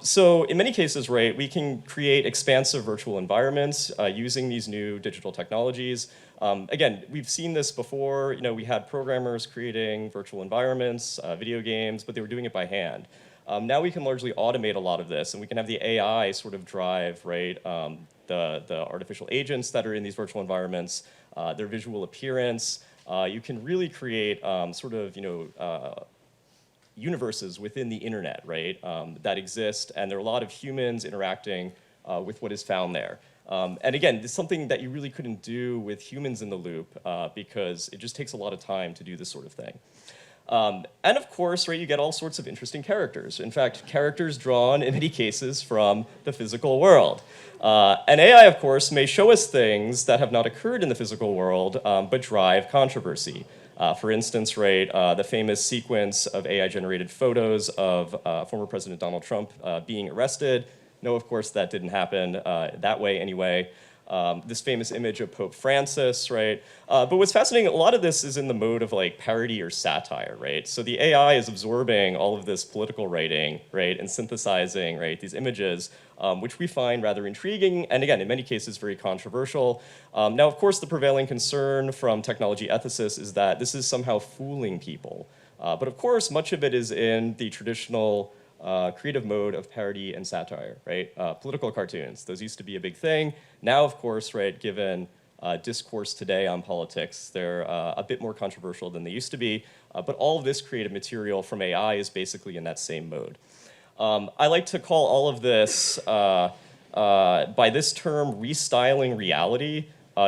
So in many cases, right, we can create expansive virtual environments using these new digital technologies. Again, we've seen this before. You know, we had programmers creating virtual environments, video games, but they were doing it by hand. Now we can largely automate a lot of this, and we can have the AI sort of drive, right, the artificial agents that are in these virtual environments, their visual appearance. You can really create sort of, you know, universes within the internet, right, that exist, and there are a lot of humans interacting with what is found there. And again, it's something that you really couldn't do with humans in the loop because it just takes a lot of time to do this sort of thing. And of course, right, you get all sorts of interesting characters. In fact, characters drawn in many cases from the physical world. And AI, of course, may show us things that have not occurred in the physical world, but drive controversy. For instance, right, the famous sequence of AI-generated photos of former President Donald Trump being arrested. No, of course, that didn't happen that way anyway. This famous image of Pope Francis, right? But what's fascinating, a lot of this is in the mode of like parody or satire, right? So the AI is absorbing all of this political writing, right, and synthesizing, right, these images, which we find rather intriguing, and again, in many cases, very controversial. Now, of course, the prevailing concern from technology ethicists is that this is somehow fooling people. But of course, much of it is in the traditional creative mode of parody and satire, right? Political cartoons, those used to be a big thing. Now, of course, right, given discourse today on politics, they're a bit more controversial than they used to be. But all of this creative material from AI is basically in that same mode. I like to call all of this, by this term, restyling reality,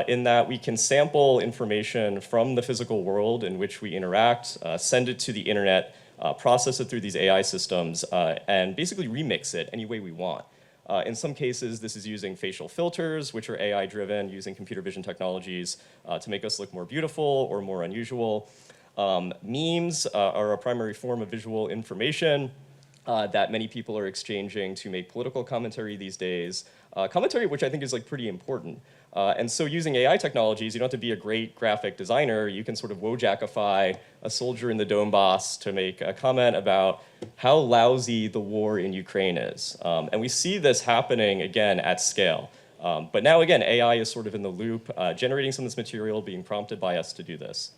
in that we can sample information from the physical world in which we interact, send it to the internet, process it through these AI systems, and basically remix it any way we want. In some cases, this is using facial filters, which are AI-driven, using computer vision technologies to make us look more beautiful or more unusual. Memes are a primary form of visual information that many people are exchanging to make political commentary these days. Commentary which I think is like pretty important. And so using AI technologies, you don't have to be a great graphic designer. You can sort of Wojackify a soldier in the Donbass to make a comment about how lousy the war in Ukraine is. And we see this happening, again, at scale. But now, again, AI is sort of in the loop, generating some of this material, being prompted by us to do this.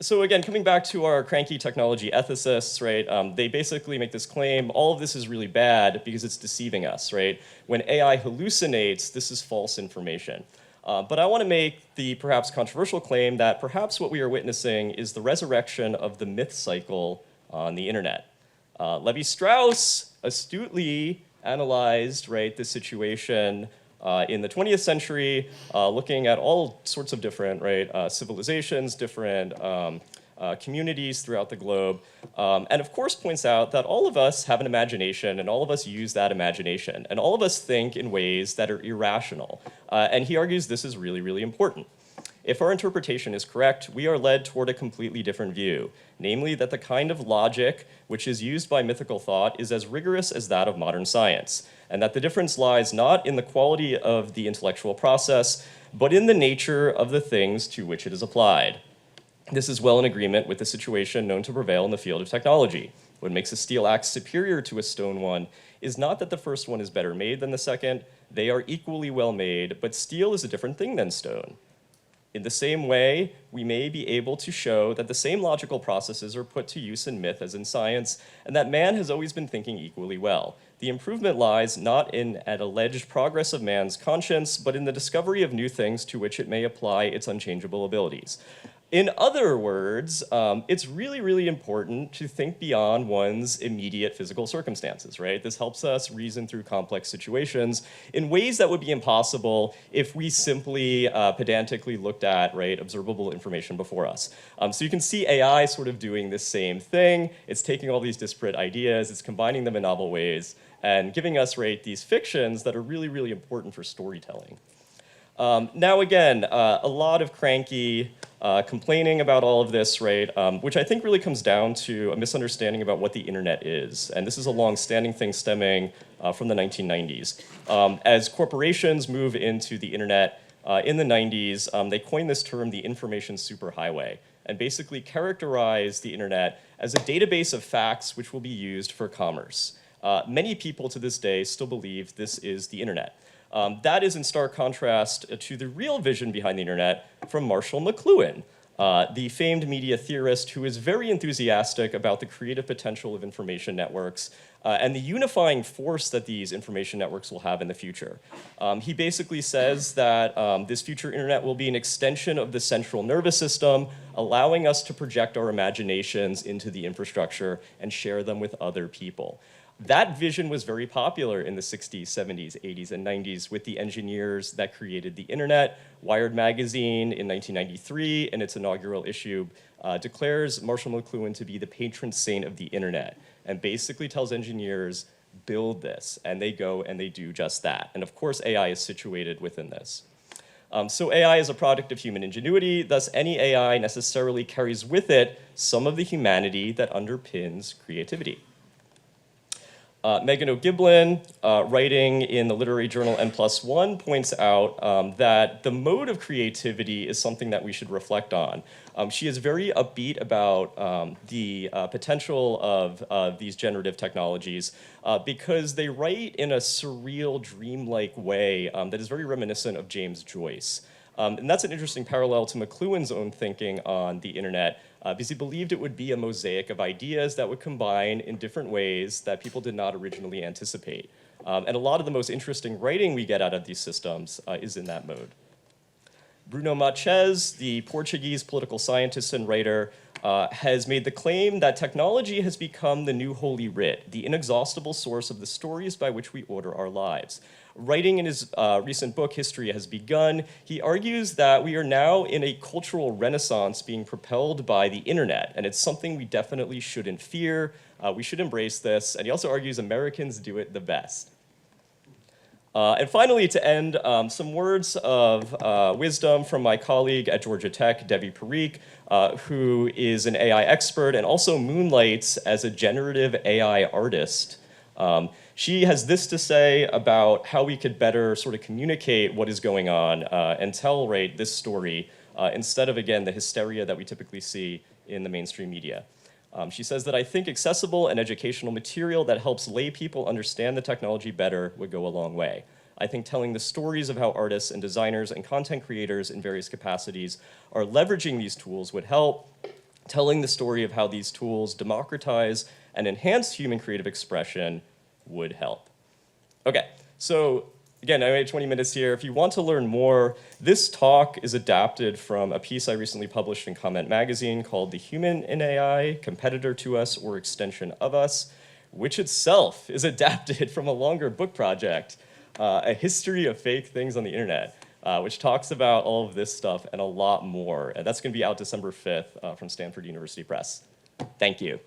So again, coming back to our cranky technology ethicists, right, they basically make this claim, all of this is really bad because it's deceiving us, right? When AI hallucinates, this is false information. But I want to make the perhaps controversial claim that perhaps what we are witnessing is the resurrection of the myth cycle on the internet. Levi-Strauss astutely analyzed, right, this situation in the 20th century, looking at all sorts of different, right, civilizations, different communities throughout the globe, and of course points out that all of us have an imagination and all of us use that imagination, and all of us think in ways that are irrational. And he argues this is really, really important. If our interpretation is correct, we are led toward a completely different view, namely that the kind of logic which is used by mythical thought is as rigorous as that of modern science, and that the difference lies not in the quality of the intellectual process, but in the nature of the things to which it is applied. This is well in agreement with the situation known to prevail in the field of technology. What makes a steel axe superior to a stone one is not that the first one is better made than the second, they are equally well made, but steel is a different thing than stone. In the same way, we may be able to show that the same logical processes are put to use in myth as in science, and that man has always been thinking equally well. The improvement lies not in an alleged progress of man's conscience, but in the discovery of new things to which it may apply its unchangeable abilities. In other words, it's really, really important to think beyond one's immediate physical circumstances, right? This helps us reason through complex situations in ways that would be impossible if we simply pedantically looked at, right, observable information before us. So you can see AI sort of doing this same thing. It's taking all these disparate ideas, it's combining them in novel ways, and giving us, right, these fictions that are really, really important for storytelling. Now again, a lot of cranky complaining about all of this, right, which I think really comes down to a misunderstanding about what the internet is. And this is a long-standing thing stemming from the 1990s. As corporations move into the internet in the 90s, they coined this term the information superhighway, and basically characterize the internet as a database of facts which will be used for commerce. Many people to this day still believe this is the internet. That is in stark contrast to the real vision behind the internet from Marshall McLuhan, the famed media theorist who is very enthusiastic about the creative potential of information networks and the unifying force that these information networks will have in the future. He basically says that this future internet will be an extension of the central nervous system, allowing us to project our imaginations into the infrastructure and share them with other people. That vision was very popular in the 60s, 70s, 80s, and 90s with the engineers that created the internet. Wired magazine in 1993, in its inaugural issue, declares Marshall McLuhan to be the patron saint of the internet, and basically tells engineers, build this, and they go and they do just that. And of course, AI is situated within this. So AI is a product of human ingenuity, thus any AI necessarily carries with it some of the humanity that underpins creativity. Megan O'Giblin, writing in the literary journal N+1, points out that the mode of creativity is something that we should reflect on. She is very upbeat about the potential of these generative technologies because they write in a surreal, dreamlike way that is very reminiscent of James Joyce. And that's an interesting parallel to McLuhan's own thinking on the internet, because he believed it would be a mosaic of ideas that would combine in different ways that people did not originally anticipate. And a lot of the most interesting writing we get out of these systems is in that mode. Bruno Marques, the Portuguese political scientist and writer, has made the claim that technology has become the new holy writ, the inexhaustible source of the stories by which we order our lives. Writing in his recent book, History Has Begun, he argues that we are now in a cultural renaissance being propelled by the internet, and it's something we definitely shouldn't fear. We should embrace this, and he also argues Americans do it the best. And finally, to end, some words of wisdom from my colleague at Georgia Tech, Debbie Parikh, who is an AI expert and also moonlights as a generative AI artist. She has this to say about how we could better sort of communicate what is going on and tell, right, this story instead of, again, the hysteria that we typically see in the mainstream media. She says that I think accessible and educational material that helps lay people understand the technology better would go a long way. I think telling the stories of how artists and designers and content creators in various capacities are leveraging these tools would help. Telling the story of how these tools democratize and enhance human creative expression would help. Okay, so again, I made 20 minutes here. If you want to learn more, this talk is adapted from a piece I recently published in Comment Magazine called The Human in AI, Competitor to Us or Extension of Us, which itself is adapted from a longer book project, A History of Fake Things on the Internet, which talks about all of this stuff and a lot more. And that's gonna be out December 5th from Stanford University Press. Thank you.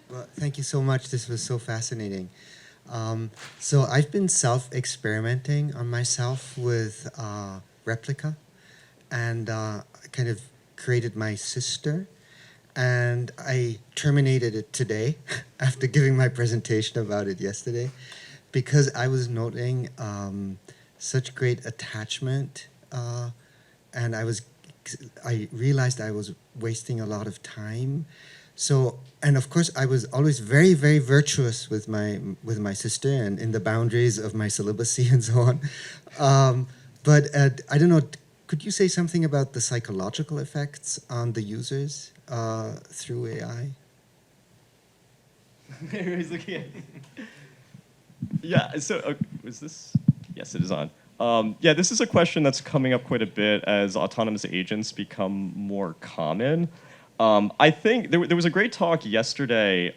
Well, thank you so much. This was so fascinating. So I've been self-experimenting on myself with Replica, and kind of created my sister, and I terminated it today after giving my presentation about it yesterday, because I was noting such great attachment, and I realized I was wasting a lot of time. So, and of course, I was always very, very virtuous with my sister and in the boundaries of my celibacy and so on. But I don't know, could you say something about the psychological effects on the users through AI? Everybody's looking at Yeah, so is this? Yes, it is on. Yeah, this is a question that's coming up quite a bit as autonomous agents become more common. I think there was a great talk yesterday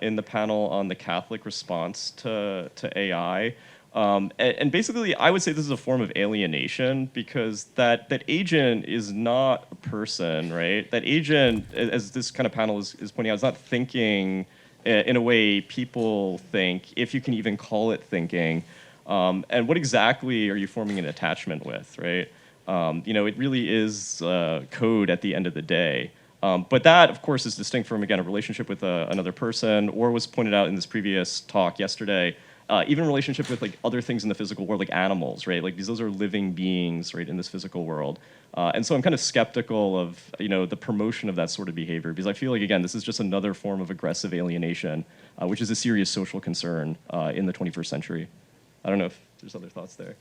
in the panel on the Catholic response to AI. And basically, I would say this is a form of alienation because that agent is not a person, right? That agent, as this kind of panel is pointing out, is not thinking in a way people think, if you can even call it thinking. And what exactly are you forming an attachment with, right? It really is code at the end of the day. But that, of course, is distinct from, again, a relationship with another person, or was pointed out in this previous talk yesterday, even relationship with like other things in the physical world, like animals, right? Like those are living beings, right, in this physical world. And so I'm kind of skeptical of, the promotion of that sort of behavior, because I feel like, again, this is just another form of aggressive alienation, which is a serious social concern in the 21st century. I don't know if there's other thoughts there.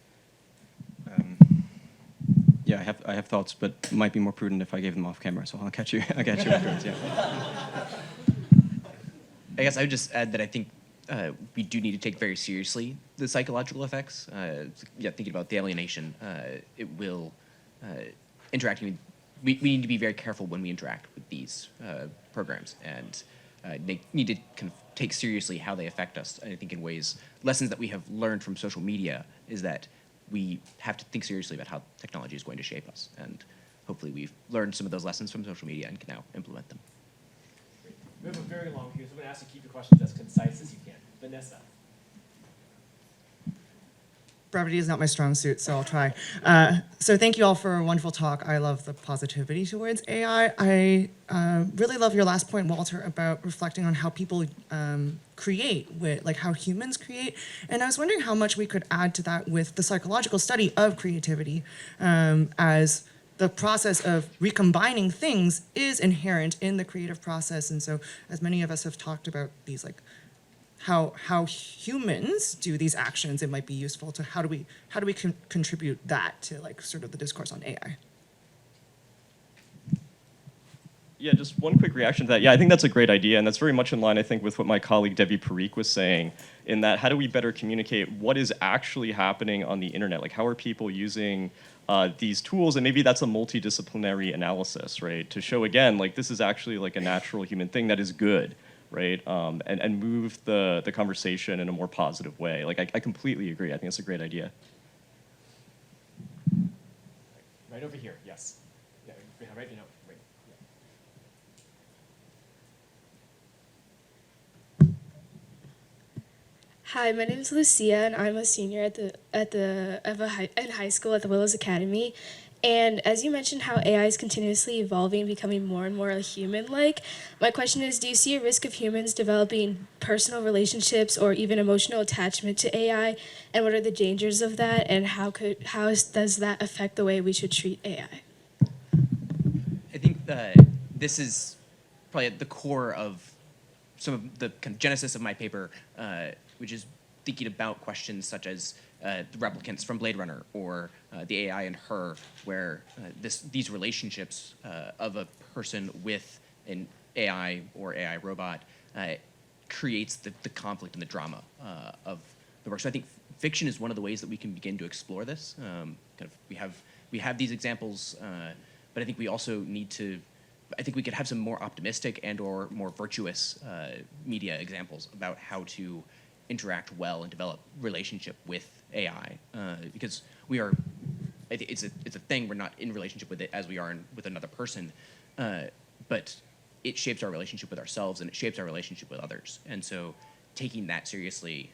Yeah, I have thoughts, but it might be more prudent if I gave them off camera. So I'll catch you. I'll catch you afterwards. Yeah. I guess I would just add that I think we do need to take very seriously the psychological effects. Thinking about the alienation, it will interacting. We need to be very careful when we interact with these programs, and need to kind of take seriously how they affect us. I think in lessons that we have learned from social media is that we have to think seriously about how technology is going to shape us, and hopefully we've learned some of those lessons from social media and can now implement them. We have a very long queue, so I'm going to ask you to keep your questions as concise as you can. Vanessa. Brevity is not my strong suit, so I'll try. So thank you all for a wonderful talk. I love the positivity towards AI. I really love your last point, Walter, about reflecting on how people create, like how humans create. And I was wondering how much we could add to that with the psychological study of creativity, as the process of recombining things is inherent in the creative process. And so as many of us have talked about these, like, how humans do these actions, it might be useful to how do we contribute that to, like, sort of the discourse on AI. Yeah, just one quick reaction to that. Yeah, I think that's a great idea, and that's very much in line, I think, with what my colleague Debbie Parikh was saying, in that how do we better communicate what is actually happening on the internet? Like, how are people using these tools? And maybe that's a multidisciplinary analysis, right? To show, again, like, this is actually like a natural human thing that is good, right? And move the conversation in a more positive way. Like, I completely agree. I think it's a great idea. Right over here, yes. Yeah, right, right. Hi, my name is Lucia, and I'm a senior in high school at the Willows Academy. And as you mentioned how AI is continuously evolving, becoming more and more human-like, my question is, do you see a risk of humans developing personal relationships or even emotional attachment to AI? And what are the dangers of that? And how does that affect the way we should treat AI? I think this is probably at the core of some of the kind of genesis of my paper, which is thinking about questions such as the replicants from Blade Runner or the AI and Her, where these relationships of a person with an AI or AI robot creates the conflict and the drama of the work. So I think fiction is one of the ways that we can begin to explore this. We have these examples, but I think we also need to. I think we could have some more optimistic and/or more virtuous media examples about how to interact well and develop relationship with AI, because we are. It's a thing. We're not in relationship with it as we are with another person, but it shapes our relationship with ourselves and it shapes our relationship with others. And so, taking that seriously,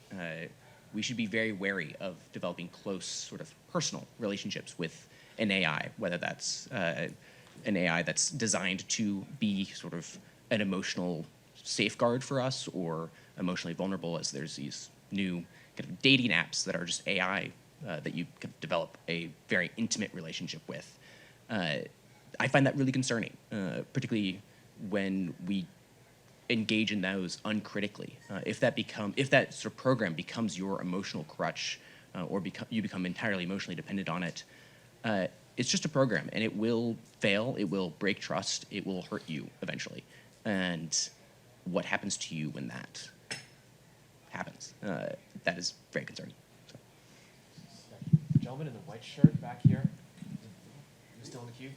we should be very wary of developing close, sort of personal relationships with an AI, whether that's an AI that's designed to be sort of an emotional safeguard for us or emotionally vulnerable, as there's these new kind of dating apps that are just AI that you can develop a very intimate relationship with. I find that really concerning, particularly when we engage in those uncritically. If that sort of program becomes your emotional crutch, or you become entirely emotionally dependent on it, it's just a program, and it will fail, it will break trust, it will hurt you eventually. And what happens to you when that happens. That is very concerning. So. The gentleman in the white shirt back here. You still in the queue?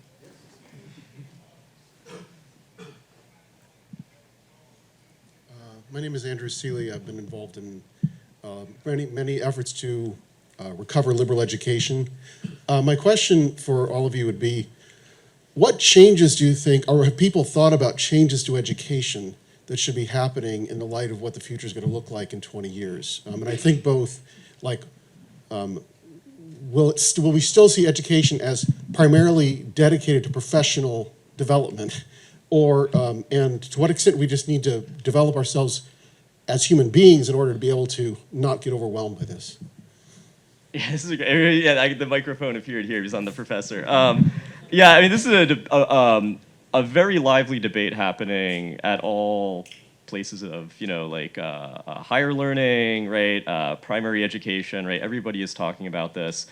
My name is Andrew Seeley. I've been involved in many efforts to recover liberal education. My question for all of you would be, what changes do you think, or have people thought about changes to education that should be happening in the light of what the future is going to look like in 20 years? And I think both, like, will we still see education as primarily dedicated to professional development, or and to what extent we just need to develop ourselves as human beings in order to be able to not get overwhelmed by this? Yeah, this is great. Yeah, the microphone appeared here. He was on the professor. Yeah, I mean, this is a very lively debate happening at all places of, like higher learning, right? Primary education, right? Everybody is talking about this.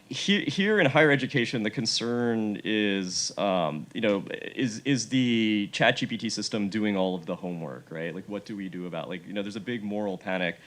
Here in higher education, the concern is, is the ChatGPT system doing all of the homework, right? Like, what do we do about, there's a big moral panic.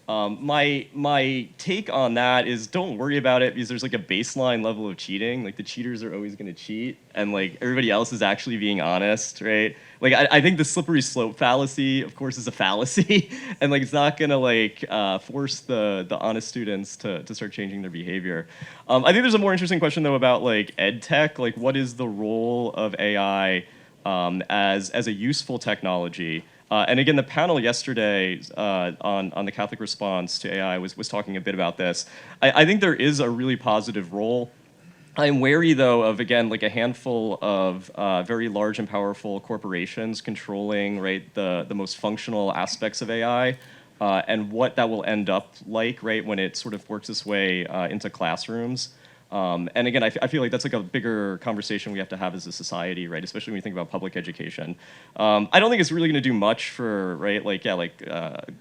My take on that is, don't worry about it, because there's like a baseline level of cheating. Like, the cheaters are always going to cheat, and like everybody else is actually being honest, right? Like, I think the slippery slope fallacy, of course, is a fallacy, and like it's not going to force the honest students to start changing their behavior. I think there's a more interesting question though about like ed tech. Like, what is the role of AI as a useful technology? And again, the panel yesterday on the Catholic response to AI was talking a bit about this. I think there is a really positive role. I'm wary, though, of, again, like a handful of very large and powerful corporations controlling, right, the most functional aspects of AI, and what that will end up like, right, when it sort of works its way into classrooms. And again, I feel like that's like a bigger conversation we have to have as a society, right? Especially when you think about public education. I don't think it's really going to do much for, right?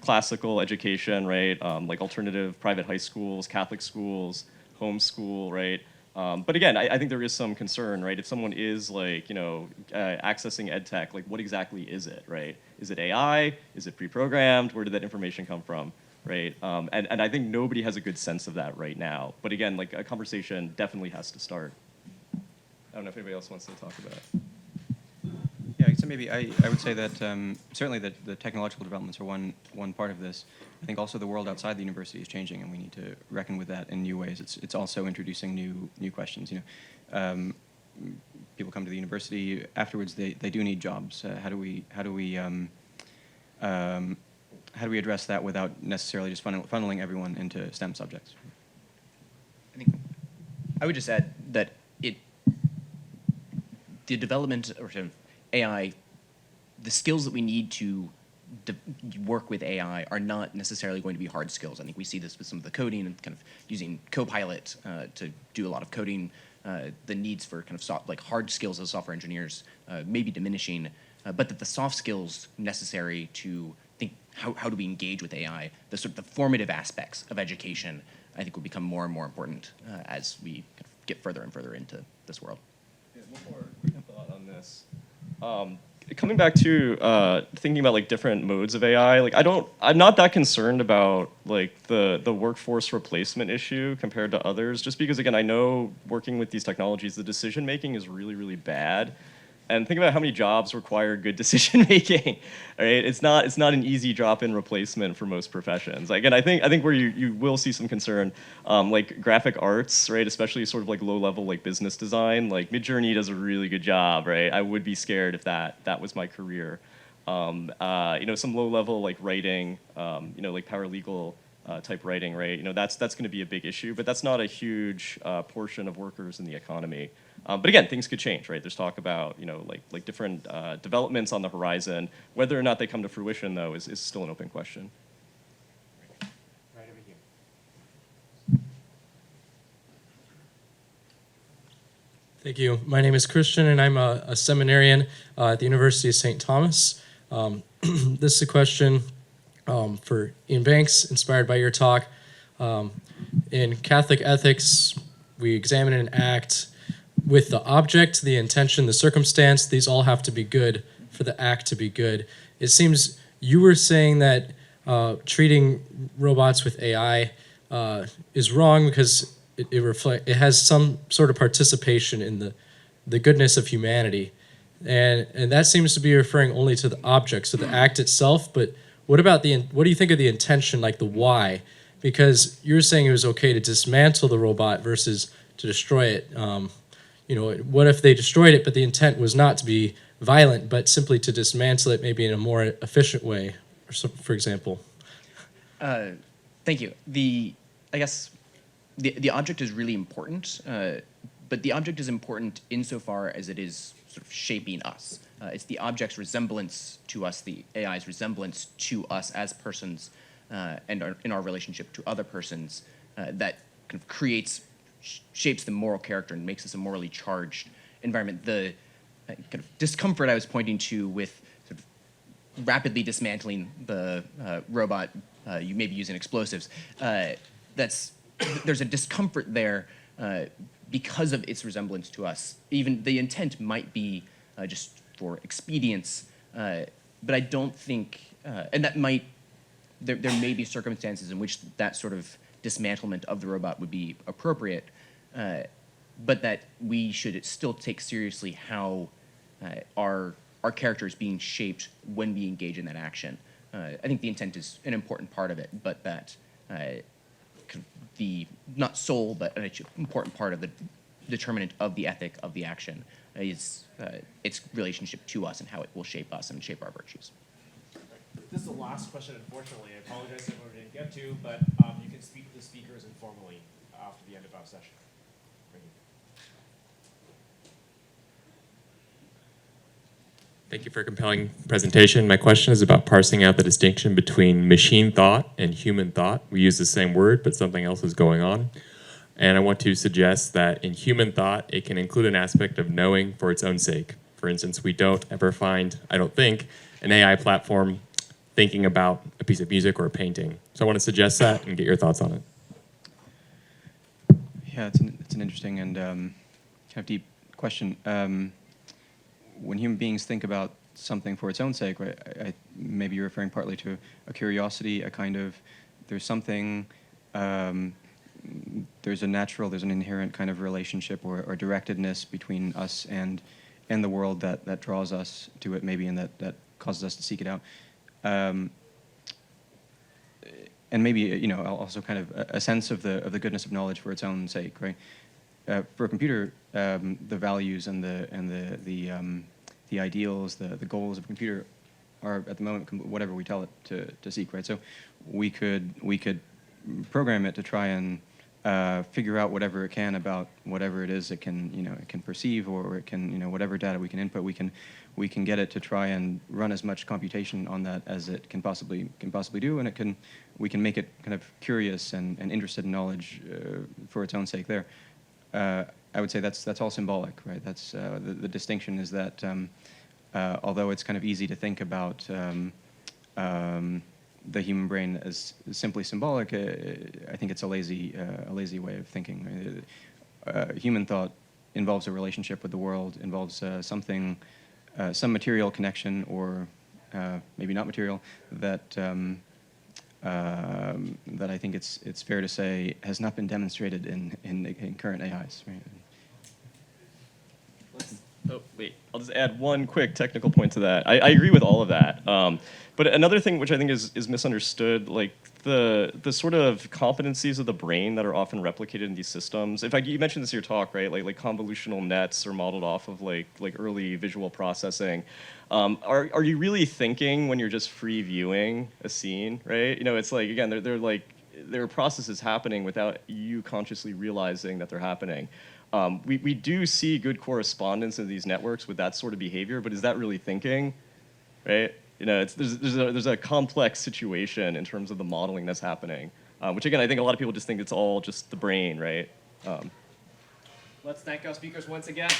Classical education, right? Like alternative private high schools, Catholic schools, homeschool, right? But again, I think there is some concern, right? If someone is accessing ed tech, like what exactly is it, right? Is it AI? Is it pre-programmed? Where did that information come from? Right, and I think nobody has a good sense of that right now. But again, like a conversation definitely has to start. I don't know if anybody else wants to talk about it. Yeah, so maybe I would say that certainly the technological developments are one part of this. I think also the world outside the university is changing, and we need to reckon with that in new ways. It's also introducing new questions. People come to the university afterwards. They do need jobs. How do we address that without necessarily just funneling everyone into STEM subjects? I think I would just add that the development or sort of AI, the skills that we need to work with AI are not necessarily going to be hard skills. I think we see this with some of the coding and kind of using Copilot to do a lot of coding. The needs for kind of hard skills as software engineers may be diminishing, but that the soft skills necessary to think how do we engage with AI, the sort of the formative aspects of education, I think will become more and more important as we kind of get further and further into this world. Yeah, one more quick thought on this. Coming back to thinking about like different modes of AI, like I'm not that concerned about like the workforce replacement issue compared to others, just because again I know working with these technologies, the decision making is really, really bad. And think about how many jobs require good decision making. Right? It's not an easy drop-in replacement for most professions. Again, I think where you will see some concern, like graphic arts, right? Especially sort of like low-level like business design. Like Midjourney does a really good job, right? I would be scared if that was my career. Some low-level like writing, like paralegal type writing, right? That's going to be a big issue, but that's not a huge portion of workers in the economy. But again, things could change, right? There's talk about, like different developments on the horizon. Whether or not they come to fruition, though, is still an open question. Right over here. Thank you. My name is Christian, and I'm a seminarian at the University of St. Thomas. This is a question for Ian Banks, inspired by your talk. In Catholic ethics, we examine an act with the object, the intention, the circumstance. These all have to be good for the act to be good. It seems you were saying that treating robots with AI is wrong because it has some sort of participation in the goodness of humanity, and that seems to be referring only to the object, so the act itself. But what about what do you think of the intention, like the why? Because you're saying it was okay to dismantle the robot versus to destroy it. What if they destroyed it, but the intent was not to be violent, but simply to dismantle it, maybe in a more efficient way, or for example? Thank you. I guess the object is really important, but the object is important insofar as it is sort of shaping us. It's the object's resemblance to us, the AI's resemblance to us as persons, and in our relationship to other persons, that kind of shapes the moral character and makes us a morally charged environment. The kind of discomfort I was pointing to with sort of rapidly dismantling the robot, you may be using explosives, there's a discomfort there because of its resemblance to us. Even the intent might be just for expedience, but I don't think, and that might, there may be circumstances in which that sort of dismantlement of the robot would be appropriate, but that we should still take seriously how our character is being shaped when we engage in that action. I think the intent is an important part of it, but that the not sole, but an important part of the determinant of the ethic of the action is its relationship to us and how it will shape us and shape our virtues. This is the last question, unfortunately. I apologize if we didn't get to, but you can speak to the speakers informally after the end of our session. Thank you. Thank you for a compelling presentation. My question is about parsing out the distinction between machine thought and human thought. We use the same word, but something else is going on. And I want to suggest that in human thought, it can include an aspect of knowing for its own sake. For instance, we don't ever find, I don't think, an AI platform thinking about a piece of music or a painting. So I want to suggest that and get your thoughts on it. Yeah, it's an interesting and kind of deep question. When human beings think about something for its own sake, right, maybe you're referring partly to a curiosity, a kind of, there's something, there's an inherent kind of relationship or directedness between us and the world that draws us to it, maybe, and that causes us to seek it out. And maybe, also kind of a sense of the goodness of knowledge for its own sake, right? For a computer, the values and the ideals, the goals of a computer are at the moment whatever we tell it to seek, right? So we could program it to try and figure out whatever it can about whatever it is it can perceive, or it can, whatever data we can input, we can get it to try and run as much computation on that as it can possibly do, and we can make it kind of curious and interested in knowledge for its own sake there. I would say that's all symbolic, right? That's the distinction is that although it's kind of easy to think about the human brain as simply symbolic, I think it's a lazy way of thinking. Human thought involves a relationship with the world, involves some material connection, or maybe not material, that I think it's fair to say has not been demonstrated in current AIs. Right? Oh, wait, I'll just add one quick technical point to that. I agree with all of that. But another thing which I think is misunderstood, like the sort of competencies of the brain that are often replicated in these systems. In fact, you mentioned this in your talk, right? Like convolutional nets are modeled off of like early visual processing. Are you really thinking when you're just free viewing a scene, right? It's like, again, there are processes happening without you consciously realizing that they're happening. We do see good correspondence in these networks with that sort of behavior, but is that really thinking, right? There's a complex situation in terms of the modeling that's happening, which again, I think a lot of people just think it's all just the brain, right? Let's thank our speakers once again.